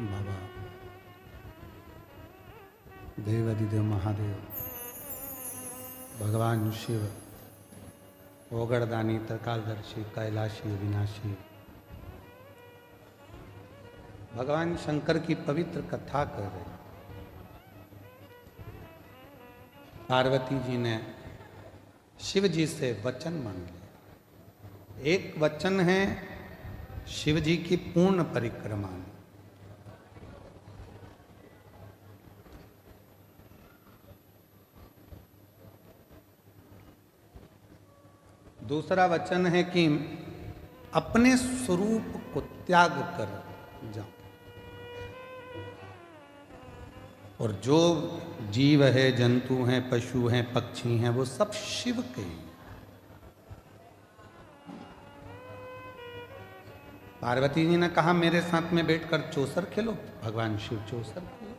[SPEAKER 1] बाबा देवाधिदेव महादेव, भगवान शिव, ओगड़दानी, त्रिकालदर्शी, कैलाशी, विनाशी, भगवान शंकर की पवित्र कथा कर रहे। पार्वती जी ने शिव जी से वचन मांग लिया। एक वचन है शिव जी की पूर्ण परिक्रमा। दूसरा वचन है कि अपने स्वरूप को त्याग कर जाओ, और जो जीव है, जंतु हैं, पशु हैं, पक्षी हैं, वो सब शिव के हैं। पार्वती जी ने कहा मेरे साथ में बैठकर चौसर खेलो। भगवान शिव चौसर खेलो।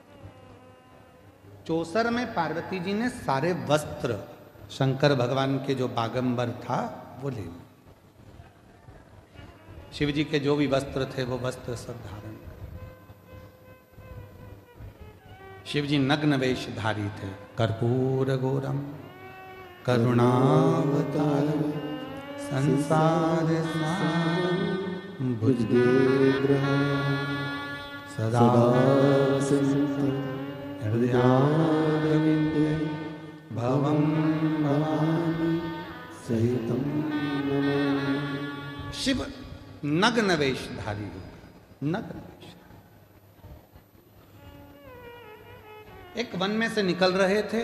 [SPEAKER 1] चौसर में पार्वती जी ने सारे वस्त्र, शंकर भगवान के जो बागंबर था वो ले लिए। शिव जी के जो भी वस्त्र थे वो वस्त्र सब धारण। शिव जी नग्न वेशधारी थे। कर्पूर गौरम करुणावतारम संसार सारम भुजगेन्द्रम सदा हृदयारविंदे भवम भवानी सहितम नमामि। शिव नग्न वेशधारी होगा। नग्न वेश। एक वन में से निकल रहे थे।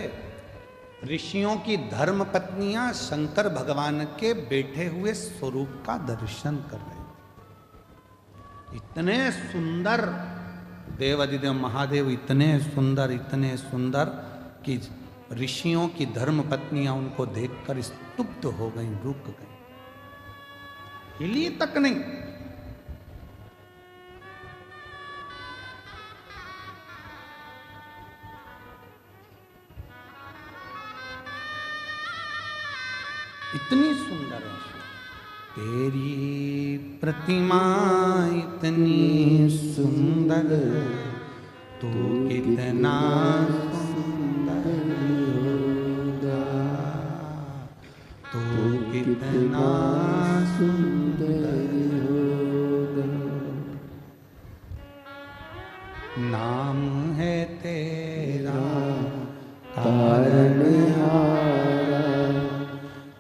[SPEAKER 1] ऋषियों की धर्म पत्नियां शंकर भगवान के बैठे हुए स्वरूप का दर्शन कर रहे थे। इतने सुंदर देवाधिदेव महादेव, इतने सुंदर कि ऋषियों की धर्म पत्नियां उनको देखकर स्तुप्त हो गई, रुक गई, हिली तक नहीं। इतनी सुंदर है। तेरी प्रतिमा इतनी सुंदर, तू कितना सुंदर होगा, तू कितना सुंदर होगा। नाम है तेरा तारणहारा,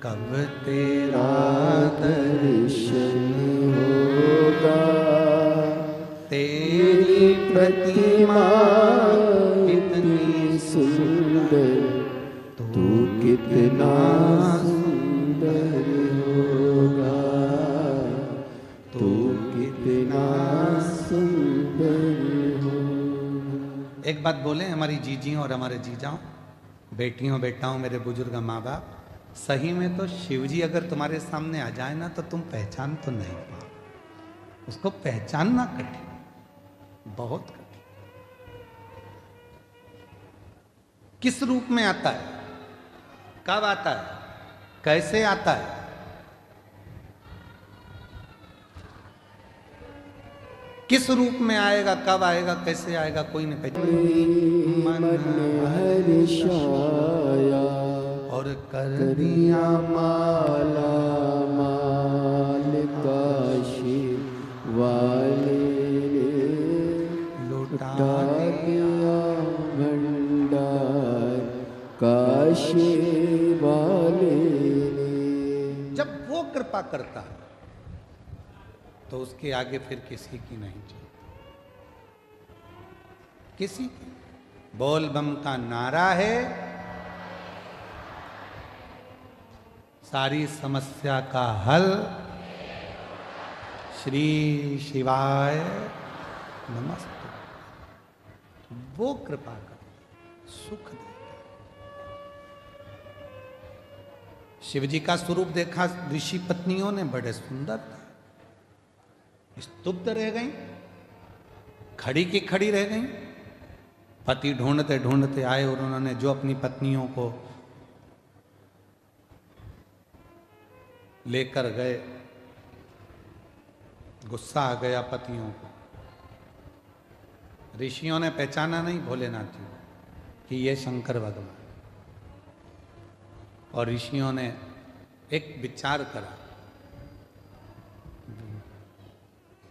[SPEAKER 1] कब तेरा दर्शन होगा। तेरी प्रतिमा कितनी सुंदर, तू कितना सुंदर होगा, तू कितना सुंदर होगा। एक बात बोले हमारी जीजियों और हमारे जीजाओं, बेटियों बेटाओं, मेरे बुजुर्ग माँ बाप, सही में तो शिवजी अगर तुम्हारे सामने आ जाए ना तो तुम पहचान तो नहीं पाओ। उसको पहचानना कठिन, बहुत कठिन। किस रूप में आता है, कब आता है, कैसे आता है, किस रूप में आएगा, कब आएगा, कैसे आएगा, कोई नहीं पहचान। मन हर्षाया और कर दिया माला माल काशी वाले, लुटा दिया भंडार काशी वाले। जब वो कृपा करता है तो उसके आगे फिर किसी की नहीं चलती, किसी की। बोल बम का नारा है, सारी समस्या का हल। श्री शिवाय नमस्ते। वो कृपा कर सुख देता। शिवजी का स्वरूप देखा ऋषि पत्नियों ने, बड़े सुंदर था। स्तुब्ध रह गई, खड़ी की खड़ी रह गई। पति ढूंढते ढूंढते आए और उन्होंने जो अपनी पत्नियों को लेकर गए, गुस्सा आ गया पतियों को। ऋषियों ने पहचाना नहीं भोलेनाथ जी कि ये शंकर भगवान। और ऋषियों ने एक विचार करा,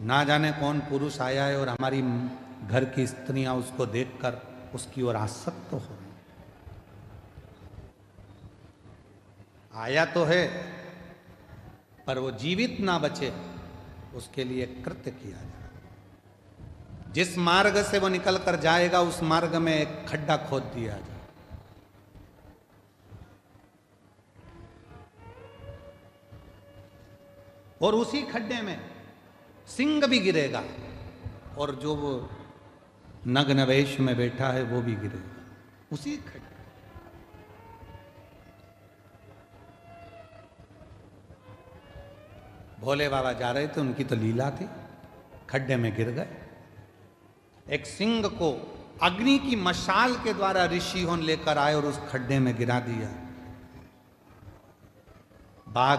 [SPEAKER 1] ना जाने कौन पुरुष आया है और हमारी घर की स्त्रियां उसको देखकर उसकी ओर आसक्त हो रही। आया तो है पर वो जीवित ना बचे, उसके लिए कृत्य किया जाए। जिस मार्ग से वो निकल कर जाएगा उस मार्ग में एक खड्डा खोद दिया जाए। और उसी खड्डे में सिंह भी गिरेगा और जो वो नग्न वेश में बैठा है वो भी गिरेगा उसी खड्डे। भोले बाबा जा रहे थे, उनकी तो लीला थी, खड्डे में गिर गए। एक सिंह को अग्नि की मशाल के द्वारा ऋषियों लेकर आए और उस खड्डे में गिरा दिया। बाघ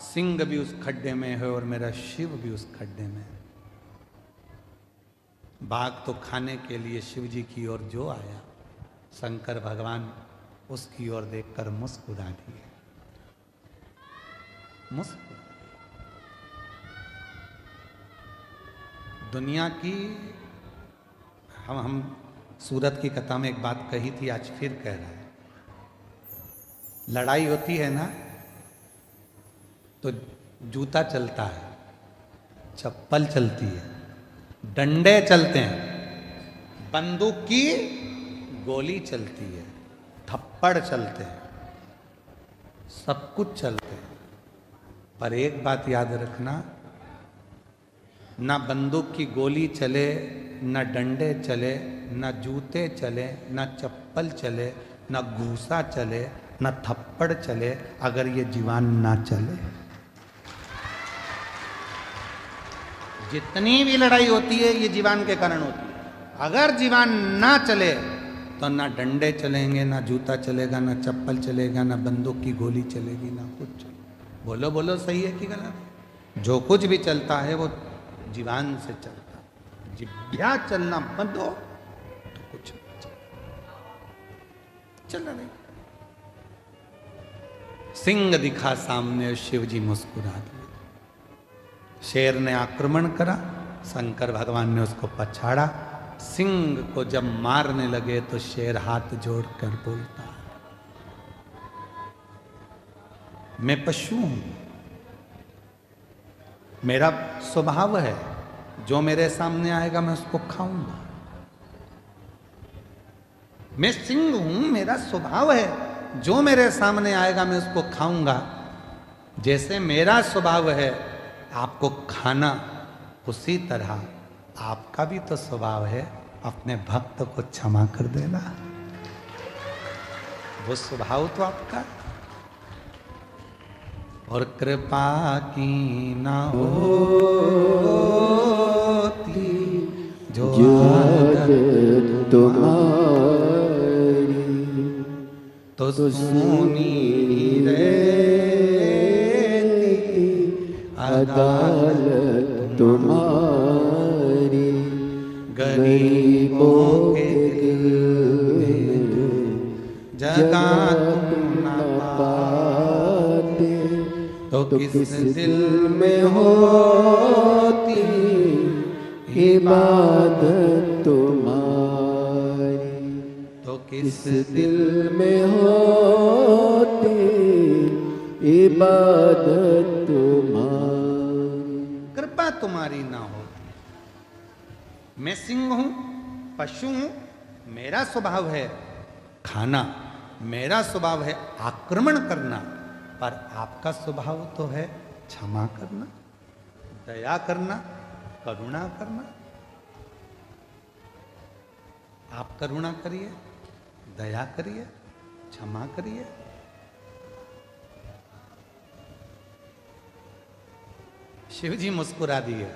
[SPEAKER 1] सिंह भी उस खड्डे में है और मेरा शिव भी उस खड्डे में है। बाघ तो खाने के लिए शिव जी की ओर जो आया, शंकर भगवान उसकी ओर देखकर मुस्कुरा दिए। मुस्कुरा। दुनिया की हम सूरत की कथा में एक बात कही थी, आज फिर कह रहा है। लड़ाई होती है ना तो जूता चलता है, चप्पल चलती है, डंडे चलते हैं, बंदूक की गोली चलती है, थप्पड़ चलते हैं, सब कुछ चलते हैं। पर एक बात याद रखना, ना बंदूक की गोली चले, ना डंडे चले, ना जूते चले, ना चप्पल चले, ना घूसा चले, ना थप्पड़ चले, अगर ये जीवान ना चले। जितनी भी लड़ाई होती है ये जीवान के कारण होती है। अगर जीवान ना चले तो ना डंडे चलेंगे, ना जूता चलेगा, ना चप्पल चलेगा, ना बंदूक की गोली चलेगी, ना कुछ चलेगा। बोलो बोलो, सही है कि गलत? जो कुछ भी चलता है वो जीवान से चलता है। जिभ्या चलना बंद हो तो कुछ चलना नहीं। सिंह दिखा सामने, शिव जी मुस्कुरा दिए। शेर ने आक्रमण करा, शंकर भगवान ने उसको पछाड़ा। सिंह को जब मारने लगे तो शेर हाथ जोड़कर बोलता, मैं पशु हूं, मेरा स्वभाव है, जो मेरे सामने आएगा मैं उसको खाऊंगा। मैं सिंह हूं, मेरा स्वभाव है, जो मेरे सामने आएगा मैं उसको खाऊंगा। जैसे मेरा स्वभाव है आपको खाना, उसी तरह आपका भी तो स्वभाव है अपने भक्त को क्षमा कर देना। वो स्वभाव तो आपका। और कृपा की ना होती जो आदत तुम्हारी, तो सुनी रहती अदालत तुम्हारी। गरीबों के दिल में जगह तुम न पाते, तो किस दिल में होती इबादत तुम्हारी। तो किस दिल में होती इबादत तुम्हारी। कृपा तुम्हारी ना हो। मैं सिंह हूं, पशु हूं, मेरा स्वभाव है खाना, मेरा स्वभाव है आक्रमण करना, पर आपका स्वभाव तो है क्षमा करना, दया करना, करुणा करना। आप करुणा करिए, दया करिए, क्षमा करिए। शिव जी मुस्कुरा दिए।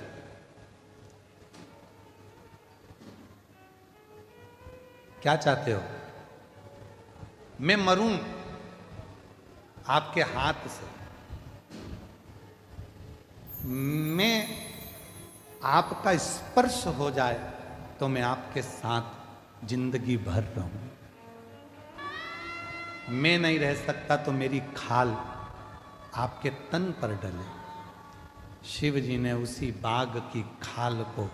[SPEAKER 1] क्या चाहते हो? मैं मरूं आपके हाथ से, मैं आपका स्पर्श हो जाए तो तो मैं आपके साथ जिंदगी भर रहूं। मैं नहीं रह सकता तो मेरी खाल आपके तन पर डले। शिव जी ने उसी बाग की खाल को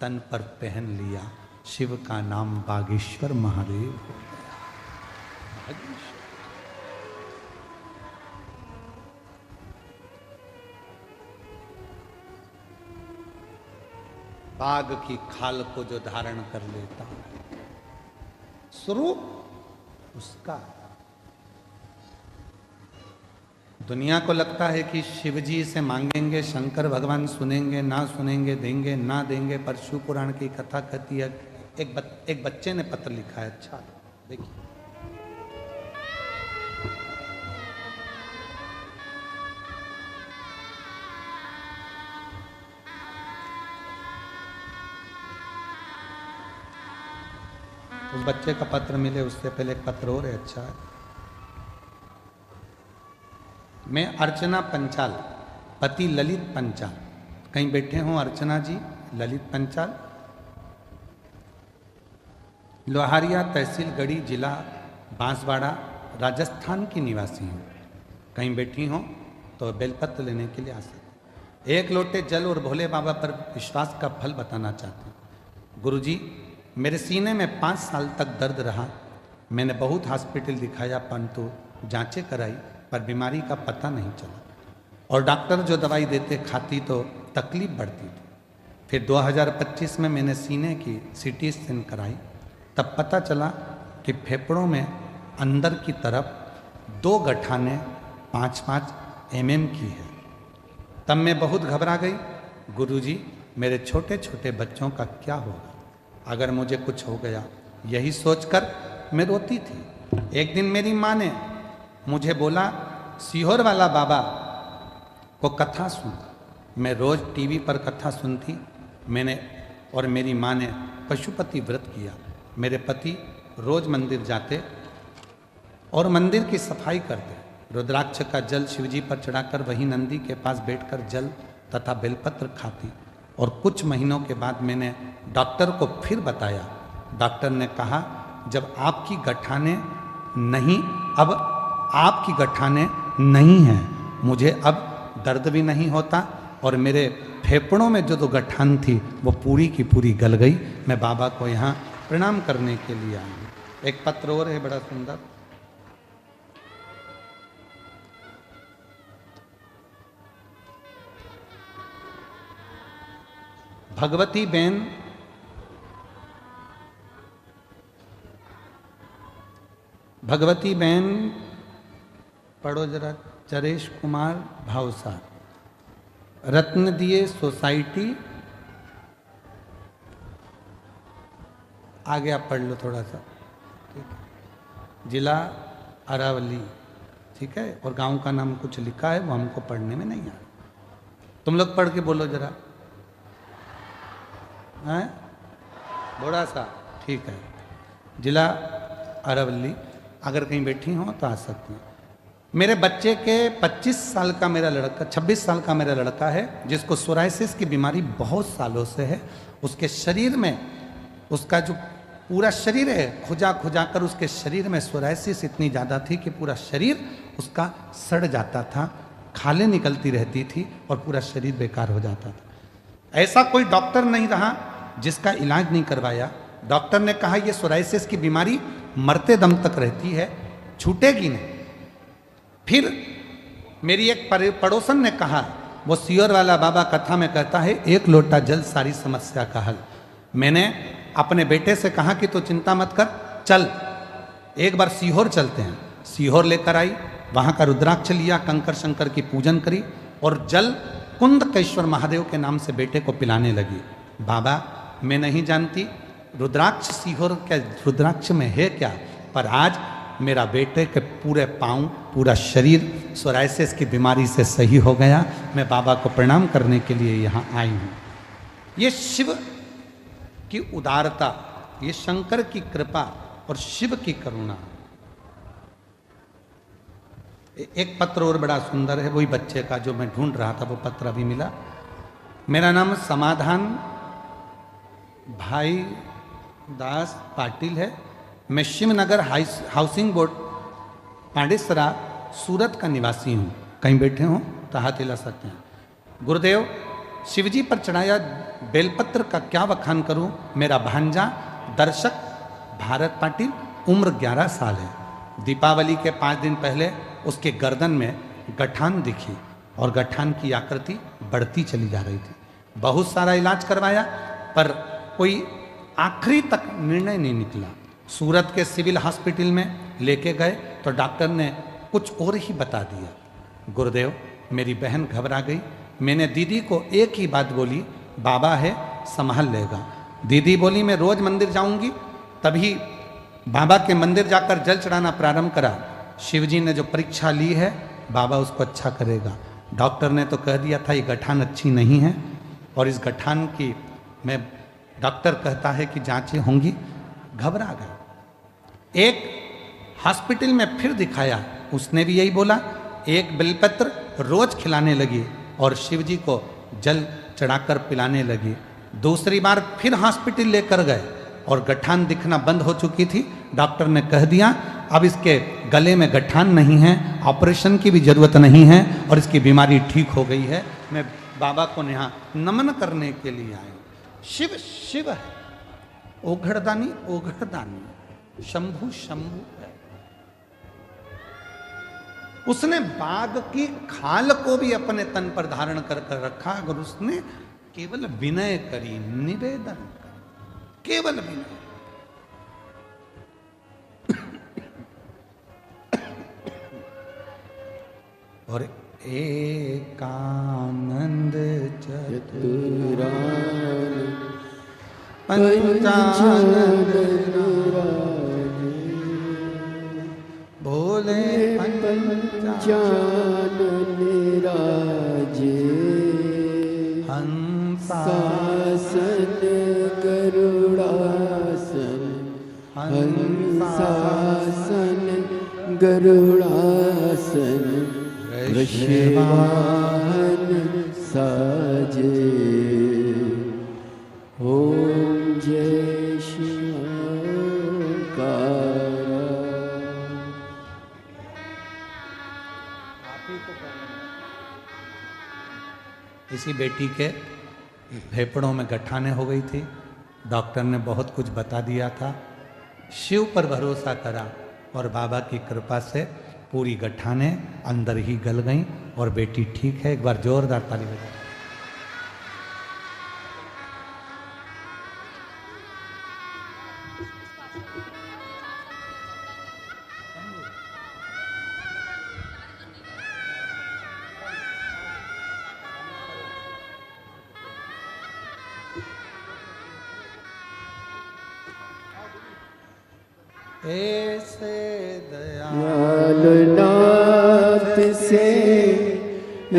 [SPEAKER 1] तन पर पहन लिया। शिव का नाम बागेश्वर महादेव हो गया। बाग की खाल को जो धारण कर लेता, स्वरूप उसका। दुनिया को लगता है कि शिव जी से मांगेंगे शंकर भगवान सुनेंगे ना सुनेंगे, देंगे ना देंगे, पर शिव पुराण की कथा कहती है। एक बच्चे ने पत्र लिखा है, अच्छा देखिए। उस बच्चे का पत्र मिले उससे पहले एक पत्र और है, अच्छा है। मैं अर्चना पंचाल, पति ललित पंचाल। कहीं बैठे हों अर्चना जी, ललित पंचाल, लोहारिया तहसील गढ़ी, जिला बांसवाड़ा, राजस्थान की निवासी हूँ। कहीं बैठी हों तो बेलपत्र लेने के लिए आ सकते। एक लोटे जल और भोले बाबा पर विश्वास का फल बताना चाहते हैं। गुरुजी, मेरे सीने में 5 साल तक दर्द रहा। मैंने बहुत हॉस्पिटल दिखाया, परंतु जांचें कराई, पर बीमारी का पता नहीं चला। और डॉक्टर जो दवाई देते खाती तो तकलीफ बढ़ती थी। फिर 2025 में मैंने सीने की CT स्कैन कराई, तब पता चला कि फेफड़ों में अंदर की तरफ 2 गठाने 5-5 mm की है। तब मैं बहुत घबरा गई। गुरुजी, मेरे छोटे छोटे बच्चों का क्या होगा अगर मुझे कुछ हो गया, यही सोचकर मैं रोती थी। एक दिन मेरी माँ ने मुझे बोला, सीहोर वाला बाबा को कथा सुन। मैं रोज टीवी पर कथा सुनती। मैंने और मेरी माँ ने पशुपति व्रत किया। मेरे पति रोज मंदिर जाते और मंदिर की सफाई करते। रुद्राक्ष का जल शिवजी पर चढ़ाकर वही नंदी के पास बैठकर जल तथा बेलपत्र खाती। और कुछ महीनों के बाद मैंने डॉक्टर को फिर बताया। डॉक्टर ने कहा, जब आपकी गठाने नहीं, अब आपकी गठाने नहीं हैं, मुझे अब दर्द भी नहीं होता और मेरे फेफड़ों में जो 2 गठान थी वो पूरी की पूरी गल गई। मैं बाबा को यहाँ प्रणाम करने के लिए आई। एक पत्र और है बड़ा सुंदर। भगवती बेन पढ़ो जरा। चरेश कुमार भावसार, रत्न दिए सोसाइटी, आगे आप पढ़ लो थोड़ा सा, ठीक है। जिला अरावली, ठीक है। और गांव का नाम कुछ लिखा है, वो हमको पढ़ने में नहीं आ रहा। तुम लोग पढ़ के बोलो जरा, हैं? बड़ा सा, ठीक है। जिला अरावली। अगर कहीं बैठी हो तो आ सकती हैं। मेरे बच्चे के 25 साल का मेरा लड़का, 26 साल का मेरा लड़का है, जिसको सोराइसिस की बीमारी बहुत सालों से है। उसके शरीर में, उसका जो पूरा शरीर है, खुजा खुजा कर उसके शरीर में सोराइसिस इतनी ज़्यादा थी कि पूरा शरीर उसका सड़ जाता था, खालें निकलती रहती थी और पूरा शरीर बेकार हो जाता था। ऐसा कोई डॉक्टर नहीं रहा जिसका इलाज नहीं करवाया। डॉक्टर ने कहा ये सोराइसिस की बीमारी मरते दम तक रहती है, छूटेगी नहीं। फिर मेरी एक पड़ोसन ने कहा, वो सीहोर वाला बाबा कथा में कहता है, 1 लोटा जल सारी समस्या का हल। मैंने अपने बेटे से कहा कि तो चिंता मत कर, चल एक बार सीहोर चलते हैं। सीहोर लेकर आई, वहाँ का रुद्राक्ष लिया, कंकर शंकर की पूजन करी और जल कुंदकेश्वर महादेव के नाम से बेटे को पिलाने लगी। बाबा, मैं नहीं जानती रुद्राक्ष सीहोर के रुद्राक्ष में है क्या, पर आज मेरा बेटे के पूरे पाँव, पूरा शरीर सोराइसिस की बीमारी से सही हो गया। मैं बाबा को प्रणाम करने के लिए यहाँ आई हूँ। ये शिव की उदारता, ये शंकर की कृपा और शिव की करुणा। एक पत्र और बड़ा सुंदर है, वही बच्चे का जो मैं ढूंढ रहा था, वो पत्र अभी मिला। मेरा नाम समाधान भाई दास पाटिल है। मैं शिवनगर हाउसिंग बोर्ड पांडेसरा सूरत का निवासी हूँ। कहीं बैठे हों तो हाथ हिला सकते हैं। गुरुदेव, शिवजी पर चढ़ाया बेलपत्र का क्या बखान करूं। मेरा भांजा दर्शक भारत पाटिल, उम्र 11 साल है। दीपावली के 5 दिन पहले उसके गर्दन में गठान दिखी और गठान की आकृति बढ़ती चली जा रही थी। बहुत सारा इलाज करवाया पर कोई आखिरी तक निर्णय नहीं निकला। सूरत के सिविल हॉस्पिटल में लेके गए तो डॉक्टर ने कुछ और ही बता दिया। गुरुदेव, मेरी बहन घबरा गई। मैंने दीदी को एक ही बात बोली, बाबा है संभाल लेगा। दीदी बोली मैं रोज मंदिर जाऊंगी। तभी बाबा के मंदिर जाकर जल चढ़ाना प्रारंभ करा। शिवजी ने जो परीक्षा ली है बाबा उसको अच्छा करेगा। डॉक्टर ने तो कह दिया था ये गठान अच्छी नहीं है और इस गठान की मैं डॉक्टर कहता है कि जांचें होंगी। घबरा गए। एक हॉस्पिटल में फिर दिखाया, उसने भी यही बोला। एक बेलपत्र रोज खिलाने लगी और शिवजी को जल चढ़ाकर पिलाने लगी। दूसरी बार फिर हॉस्पिटल लेकर गए और गठान दिखना बंद हो चुकी थी। डॉक्टर ने कह दिया अब इसके गले में गठान नहीं है, ऑपरेशन की भी जरूरत नहीं है और इसकी बीमारी ठीक हो गई है। मैं बाबा को यहाँ नमन करने के लिए आया। शिव शिव है, ओघड़दानी ओघड़दानी, शंभु शंभु है। उसने बाघ की खाल को भी अपने तन पर धारण कर रखा अगर उसने केवल विनय करी, निवेदन करी, केवल विनय। और एकानंद
[SPEAKER 2] चतुरान
[SPEAKER 1] पंचानंद भोले
[SPEAKER 2] पंचानराजे हंसासन गरुड़ासन हंसासन गरुड़ासन वृषवाहन साजे। ओम जय शिवकार।
[SPEAKER 1] इसी बेटी के फेफड़ों में गठाने हो गई थी। डॉक्टर ने बहुत कुछ बता दिया था। शिव पर भरोसा करा और बाबा की कृपा से पूरी गठाने अंदर ही गल गईं और बेटी ठीक है। एक बार जोरदार ताली बजाओ। ऐसे
[SPEAKER 2] दयालुनाथ से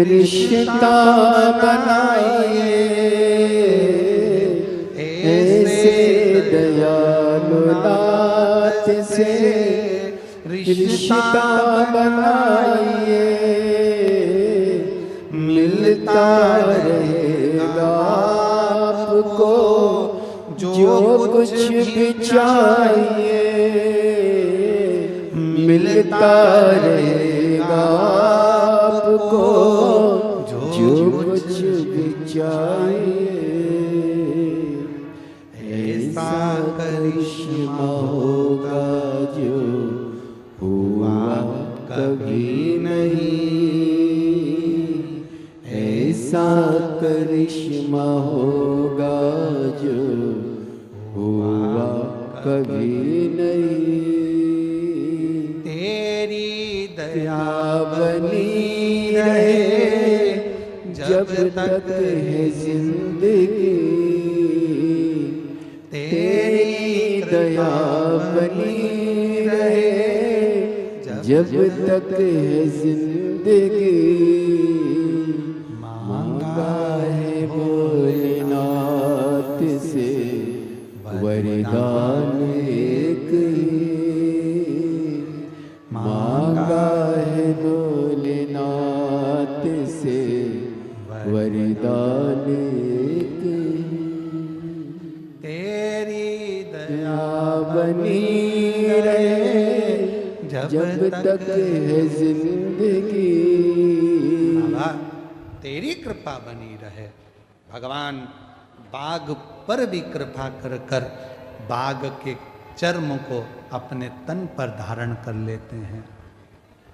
[SPEAKER 2] रिश्ता बनाइए, ऐसे दयालुनाथ से रिश्ता बनाइए। मिलता रहेगा आपको जो कुछ भी चाहिए। मिलता रहेगा आपको जो कुछ भी चाहिए। ऐसा करिश्मा होगा जो हुआ कभी नहीं। ऐसा करिश्मा होगा जो हुआ कभी नहीं। दया बनी रहे जब तक है जिंदगी। तेरी दया बनी रहे जब तक है जिंदगी। मांगा है भोलेनाथ से वरदान एक ही। मांगा है भोलेनाथ से वरदान एक। तक है जिंदगी।
[SPEAKER 1] बाबा तेरी कृपा बनी रहे। भगवान बाघ पर भी कृपा कर कर बाघ के चर्म को अपने तन पर धारण कर लेते हैं।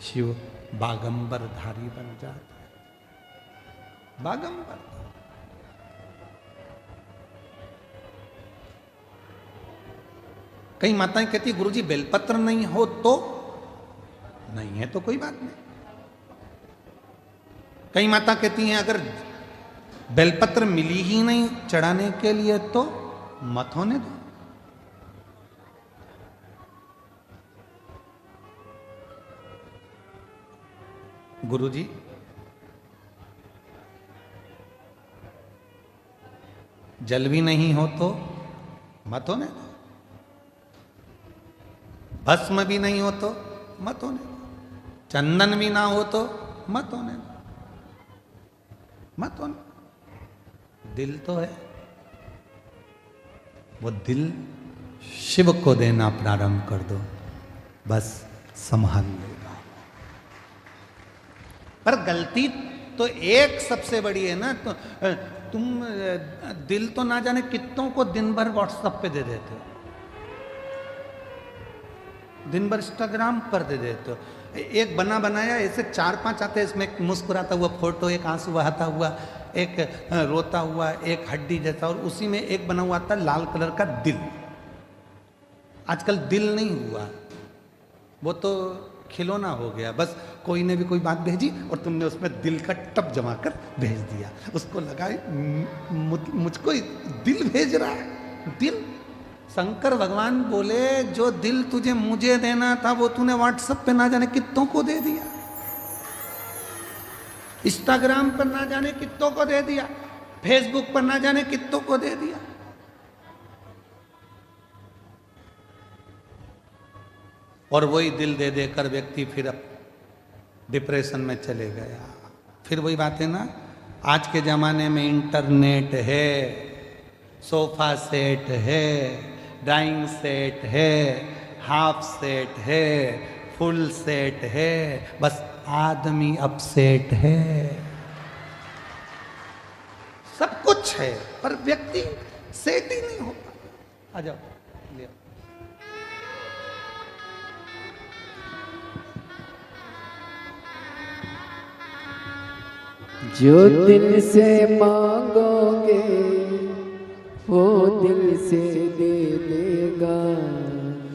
[SPEAKER 1] शिव बागंबर धारी बन जाते हैं। बागंबर। कई माताएं कहती गुरुजी बेलपत्र नहीं हो तो नहीं है तो कोई बात नहीं। कई माता कहती हैं अगर बेलपत्र मिली ही नहीं चढ़ाने के लिए तो मत होने दो। गुरुजी जल भी नहीं हो तो मत होने दो। भस्म भी नहीं हो तो मत होने दो। चंदन भी ना हो तो मत होने दो। मत होने। दिल तो है, वो दिल शिव को देना प्रारंभ कर दो, बस संभाल लेगा। पर गलती तो एक सबसे बड़ी है ना, तो तुम दिल तो ना जाने कितनों को दिन भर व्हाट्सएप पे दे देते हो, दिन भर इंस्टाग्राम पर दे देते हो। एक बना बनाया ऐसे 4-5 आते हैं, इसमें एक मुस्कुराता हुआ फोटो, एक आंसू बहाता हुआ, एक रोता हुआ, एक हड्डी जैसा, और उसी में एक बना हुआ आता लाल कलर का दिल। आजकल दिल नहीं हुआ, वो तो खिलौना हो गया। बस कोई ने भी कोई बात भेजी और तुमने उसमें दिल का टप जमा कर भेज दिया। उसको लगा मुझको दिल भेज रहा है। दिल, शंकर भगवान बोले जो दिल तुझे मुझे देना था वो तूने व्हाट्सएप पे ना जाने कितनों को दे दिया, इंस्टाग्राम पर ना जाने कितनों को दे दिया, फेसबुक पर ना जाने कितनों को दे दिया। और वही दिल दे देकर व्यक्ति फिर अब डिप्रेशन में चले गया। फिर वही बात है ना, आज के जमाने में इंटरनेट है, सोफा सेट है, डाइनिंग सेट है, हाफ सेट है, फुल सेट है, बस आदमी अपसेट है। सब कुछ है पर व्यक्ति सेट ही नहीं होता। आ जाओ ले आओ।
[SPEAKER 2] जो दिल से मांगोगे वो दिल से दे देगा।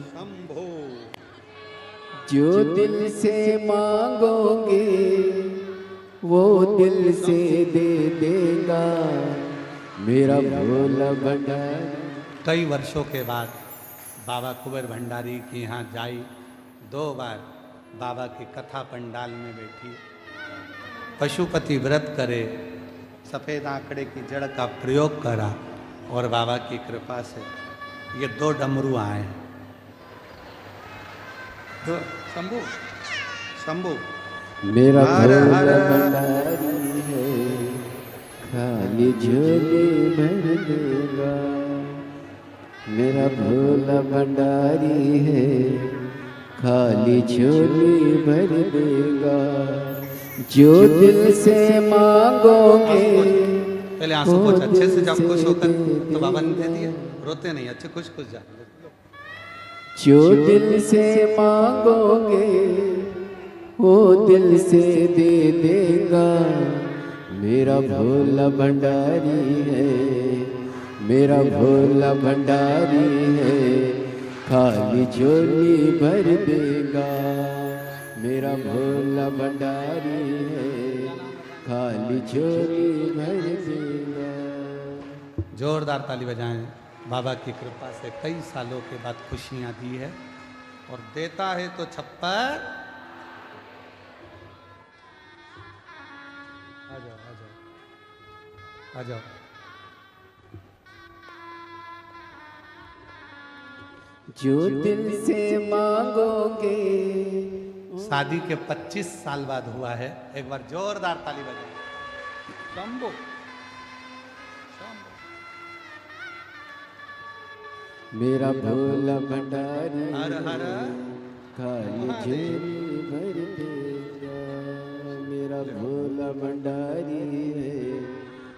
[SPEAKER 1] शंभो।
[SPEAKER 2] जो दिल से मांगोगे वो दिल से दे देगा। मेरा भोला भंडारी।
[SPEAKER 1] कई वर्षों के बाद बाबा कुंवर भंडारी के यहाँ जाई, 2 बार बाबा की कथा पंडाल में बैठी, पशुपति व्रत करे, सफ़ेद आंकड़े की जड़ का प्रयोग करा और बाबा की कृपा से ये 2 डमरू आए। तो शंभू शंभू
[SPEAKER 2] मेरा भोला भंडारी है, खाली झोली भर देगा। मेरा भोला भंडारी है, खाली झोली भर देगा। जो दिल से मांगोगे।
[SPEAKER 1] पहले आंसू पोंछ अच्छे से, जब खुश होकर तो बाबा ने दे दिया, रोते नहीं, अच्छे खुश खुश जा।
[SPEAKER 2] जो दिल से मांगोगे वो दिल से दे देगा। मेरा भोला भंडारी है, मेरा भोला भंडारी है, खाली झोली भर देगा। मेरा भोला भंडारी है, खाली झोली भर देगा।
[SPEAKER 1] जोरदार ताली बजाएं। बाबा की कृपा से कई सालों के बाद खुशियां दी है और देता है तो छप्पर। आ जाओ आ जाओ आ जाओ।
[SPEAKER 2] जो दिल से मांगोगे।
[SPEAKER 1] शादी के 25 साल बाद हुआ है। एक बार जोरदार ताली बजाएं। शंभो
[SPEAKER 2] मेरा भोला भंडारी
[SPEAKER 1] हर हर
[SPEAKER 2] खाली झोली भर देगा। मेरा भोला भंडारी है,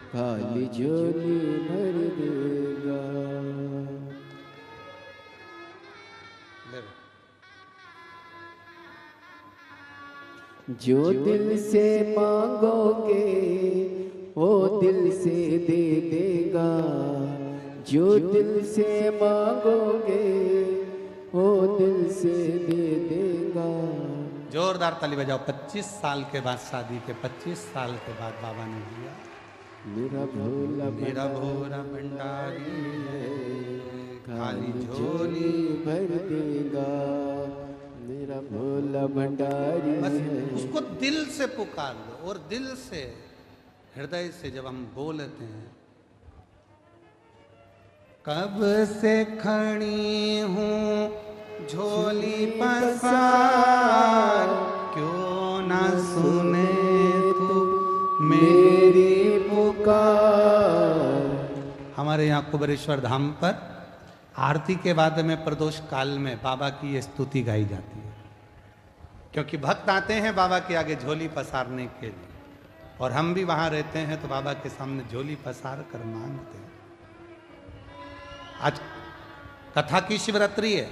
[SPEAKER 2] खाली झोली भर देगा। जो दिल से मांगोगे वो दिल से दे देगा। जो दिल से मांगोगे वो दिल से दे देगा।
[SPEAKER 1] जोरदार ताली बजाओ। 25 साल के बाद शादी के 25 साल के बाद बाबा ने दिया।
[SPEAKER 2] मेरा
[SPEAKER 1] भोला भंडारी है, खाली झोली
[SPEAKER 2] भर देगा। मेरा भोला भंडारी है।
[SPEAKER 1] उसको दिल से पुकार लो, और दिल से, हृदय से जब हम बोलते हैं, कब से खड़ी हूँ झोली पसार, क्यों ना सुने तू मेरी पुकार। हमारे यहाँ कुबेरेश्वर धाम पर आरती के बाद में प्रदोष काल में बाबा की ये स्तुति गाई जाती है, क्योंकि भक्त आते हैं बाबा के आगे झोली पसारने के लिए, और हम भी वहां रहते हैं तो बाबा के सामने झोली पसार कर मांगते हैं। आज कथा की शिवरात्रि है,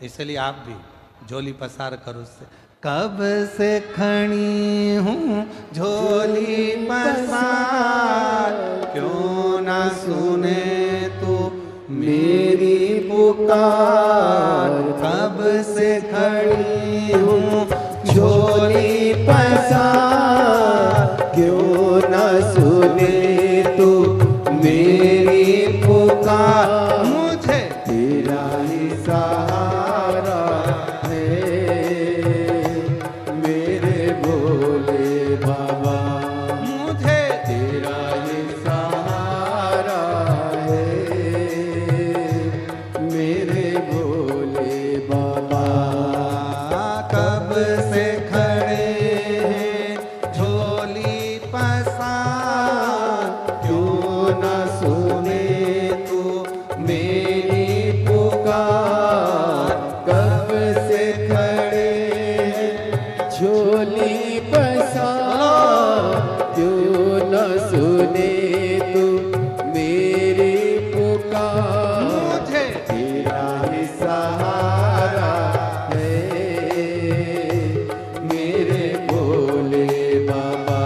[SPEAKER 1] इसलिए आप भी झोली पसार कर उससे, कब से खड़ी हूँ झोली पसार, क्यों ना सुने तू मेरी पुकार। कब से खड़ी हूँ झोली पसार, क्यों ना सुने तू मेरी पुकार। मुझे तेरा ही सहारा है मेरे भोले बाबा। मुझे तेरा ही सहारा है मेरे भोले बाबा। कब से खड़े हैं झोली पसार, क्यों ना सुने तू मेरी पुकार। कब से खड़े हैं
[SPEAKER 2] झोली पसार, क्यों न सुने तू मेरी पुकार।
[SPEAKER 1] मुझे
[SPEAKER 2] तेरा ही सहारा है मेरे भोले बाबा।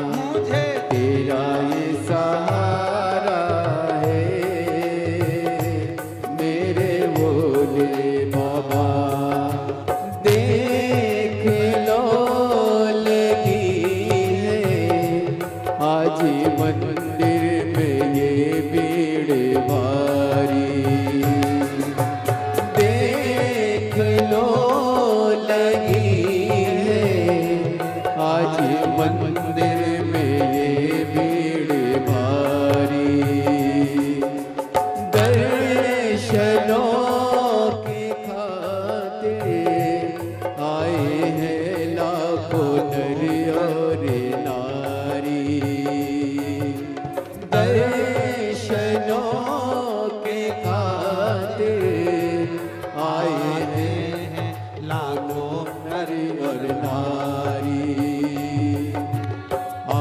[SPEAKER 1] मुझे
[SPEAKER 2] तेरा ही सहारा है मेरे भोले बाबा। देख लो लगी है आज मंदिर में ये भीड़ भारी। देख लो लगी है आज मंदिर में ये भीड़ भारी। दर्शनों के खातिर आए हैं लाखों नर और नारी। दर्शनों के खातिर आए हैं
[SPEAKER 1] लाखों
[SPEAKER 2] नर और नारी। आ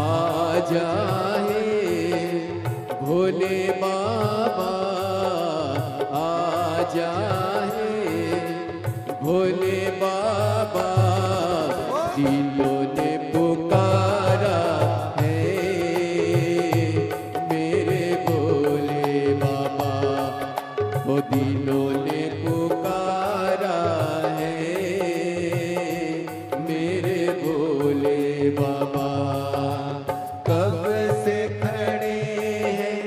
[SPEAKER 2] जाए भोले बाबा, आ जाए भोले बाबा। दिलों ने पुकारा है मेरे भोले बाबा। वो दिलों ने पुकारा है मेरे भोले बाबा। कब से खड़े हैं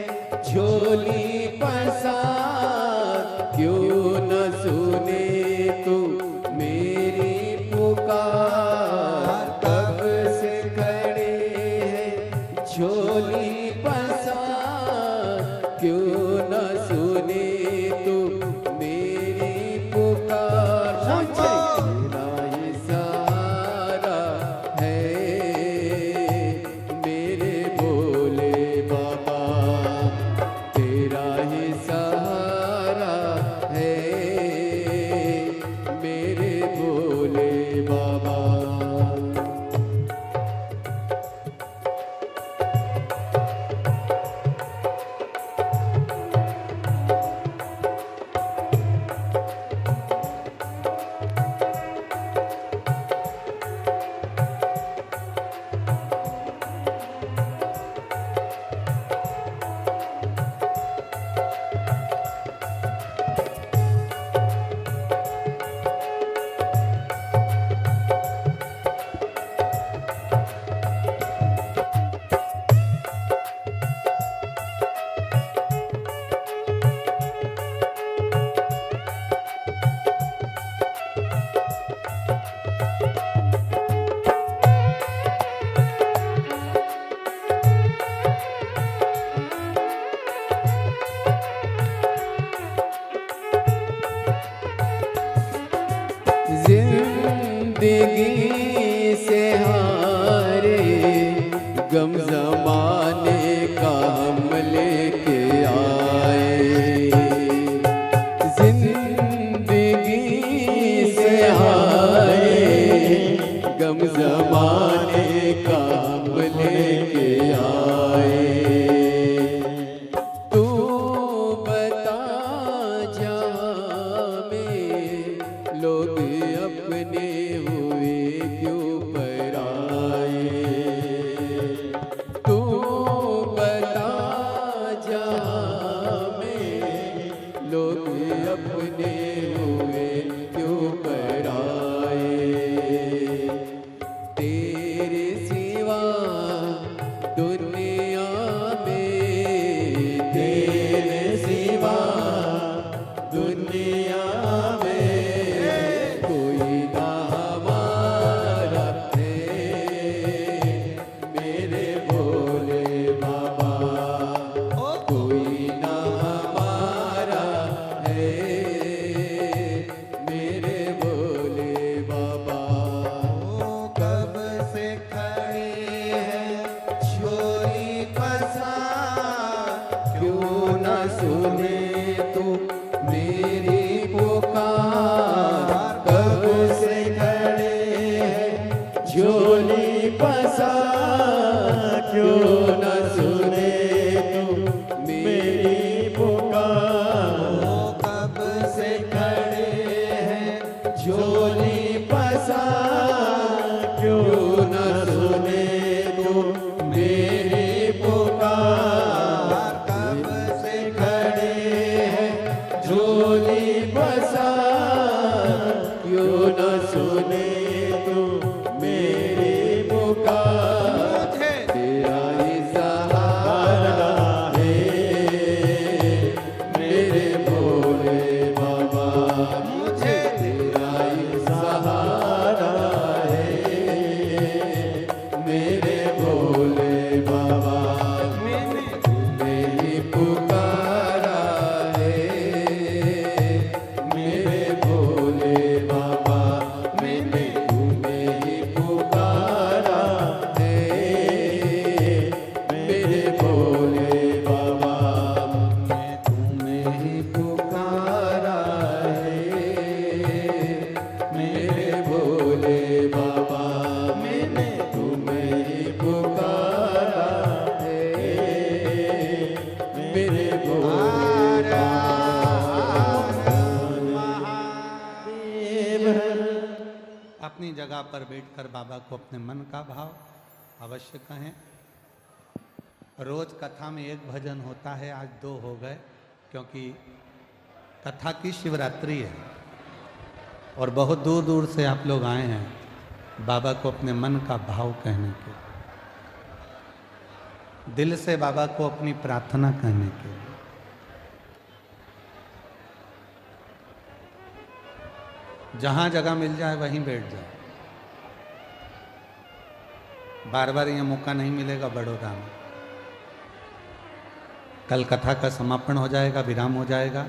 [SPEAKER 2] झोली पसार, क्यों न सुने तू मेरी पुकार। कब से खड़े हैं झोली पसार, क्यों न सुने तू मेरी पुकार। तेरा ये सहारा है मेरे भोले बाबा। तेरा ही सहारा है मेरे अपने हुए क्यों पराए। तेरे सिवा दुनिया में, तेरे सिवा दुनिया में कोई ना हमारा है मेरे भोले बाबा। कोई ना हमारा है मेरे भोले बाबा।
[SPEAKER 1] कब से खड़े हैं झोली पसार,
[SPEAKER 2] क्यों न सुने तू मेरी पुकार। कब से खड़े हैं झोली पसार, क्यों न सुने तू मेरी पुकार।
[SPEAKER 1] कब से खड़े हैं
[SPEAKER 2] झोली पसार, क्यों न सुने तू मेरी पुकार।
[SPEAKER 1] कब से
[SPEAKER 2] खड़े हैं झोली पसार, क्यों न सुने तू मेरी पुकार। तेरा ही सहारा है मेरे भोले बाबा। मुझे तेरा ही सहारा है मेरे भोले बाबा। तुम्हें ही पुकारा है मेरे भोले बाबा। मैंने तुम्हें ही पुकारा है मेरे भोले बाबा। मैं तुम्हें ही पुकारा है मेरे भोले बाबा। मैंने तुम्हें ही पुकारा है मेरे भोले बाबा।
[SPEAKER 1] अपनी जगह पर बैठकर बाबा को अपने मन का भाव अवश्य कहें। रोज कथा में एक भजन होता है, आज 2 हो गए क्योंकि कथा की शिवरात्रि है और बहुत दूर दूर से आप लोग आए हैं बाबा को अपने मन का भाव कहने के, दिल से बाबा को अपनी प्रार्थना कहने के लिए। जहां जगह मिल जाए वहीं बैठ जाए। बार बार यह मौका नहीं मिलेगा बड़ौदा में। कल कथा का समापन हो जाएगा, विराम हो जाएगा।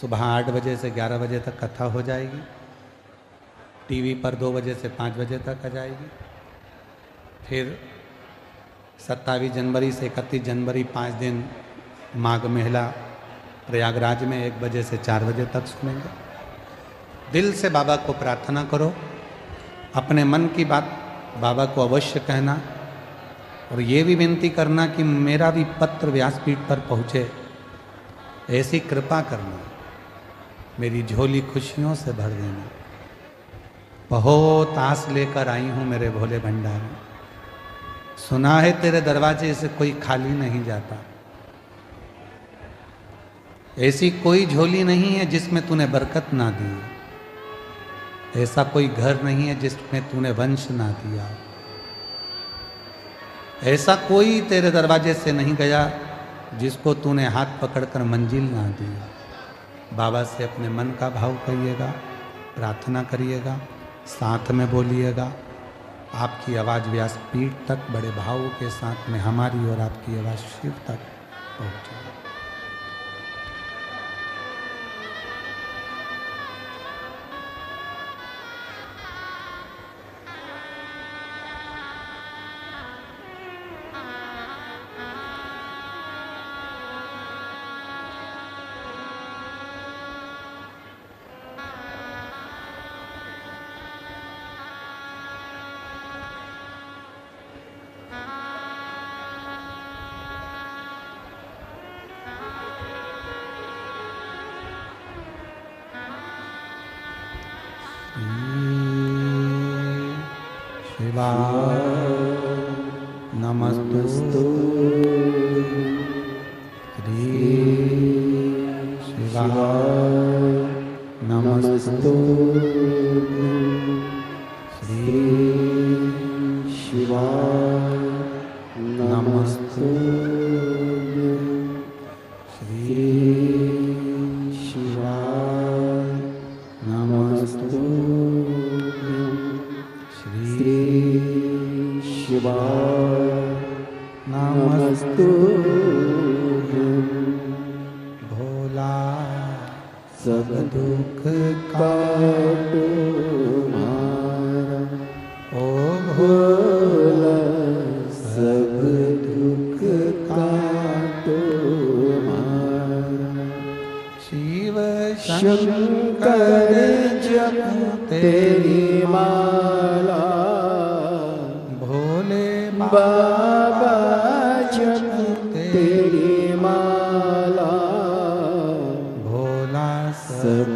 [SPEAKER 1] सुबह 8 बजे से 11 बजे तक कथा हो जाएगी। टीवी पर 2 बजे से 5 बजे तक आ जाएगी। फिर 27 जनवरी से 31 जनवरी 5 दिन माघ मेला प्रयागराज में 1 बजे से 4 बजे तक सुनेंगे। दिल से बाबा को प्रार्थना करो, अपने मन की बात बाबा को अवश्य कहना और ये भी विनती करना कि मेरा भी पत्र व्यासपीठ पर पहुँचे, ऐसी कृपा करना, मेरी झोली खुशियों से भर देना। बहुत आस लेकर आई हूँ मेरे भोले भंडारी, सुना है तेरे दरवाजे से कोई खाली नहीं जाता। ऐसी कोई झोली नहीं है जिसमें तूने बरकत ना दी, ऐसा कोई घर नहीं है जिसमें तूने वंश ना दिया, ऐसा कोई तेरे दरवाजे से नहीं गया जिसको तूने हाथ पकड़कर मंजिल ना दी। बाबा से अपने मन का भाव करिएगा, प्रार्थना करिएगा, साथ में बोलिएगा। आपकी आवाज़ व्यासपीठ तक बड़े भाव के साथ में हमारी और आपकी आवाज़ शिव तक पहुँचे। नमस्तु श्री शिवाय
[SPEAKER 2] शिवाय नमस्तुभ्यं श्री शिवाय नमस्तुभ्यं श्री शिवाय नमस्तुभ्यं श्री शिवाय नमस्तुभ्यं
[SPEAKER 1] भोला
[SPEAKER 2] सब दुख काटो मारा
[SPEAKER 1] ओ
[SPEAKER 2] भोला सब दुख काटो मारा
[SPEAKER 1] शिव
[SPEAKER 2] शंकर जप तेरी माला
[SPEAKER 1] भोले
[SPEAKER 2] बाबा जप तेरी माला
[SPEAKER 1] भोला
[SPEAKER 2] सब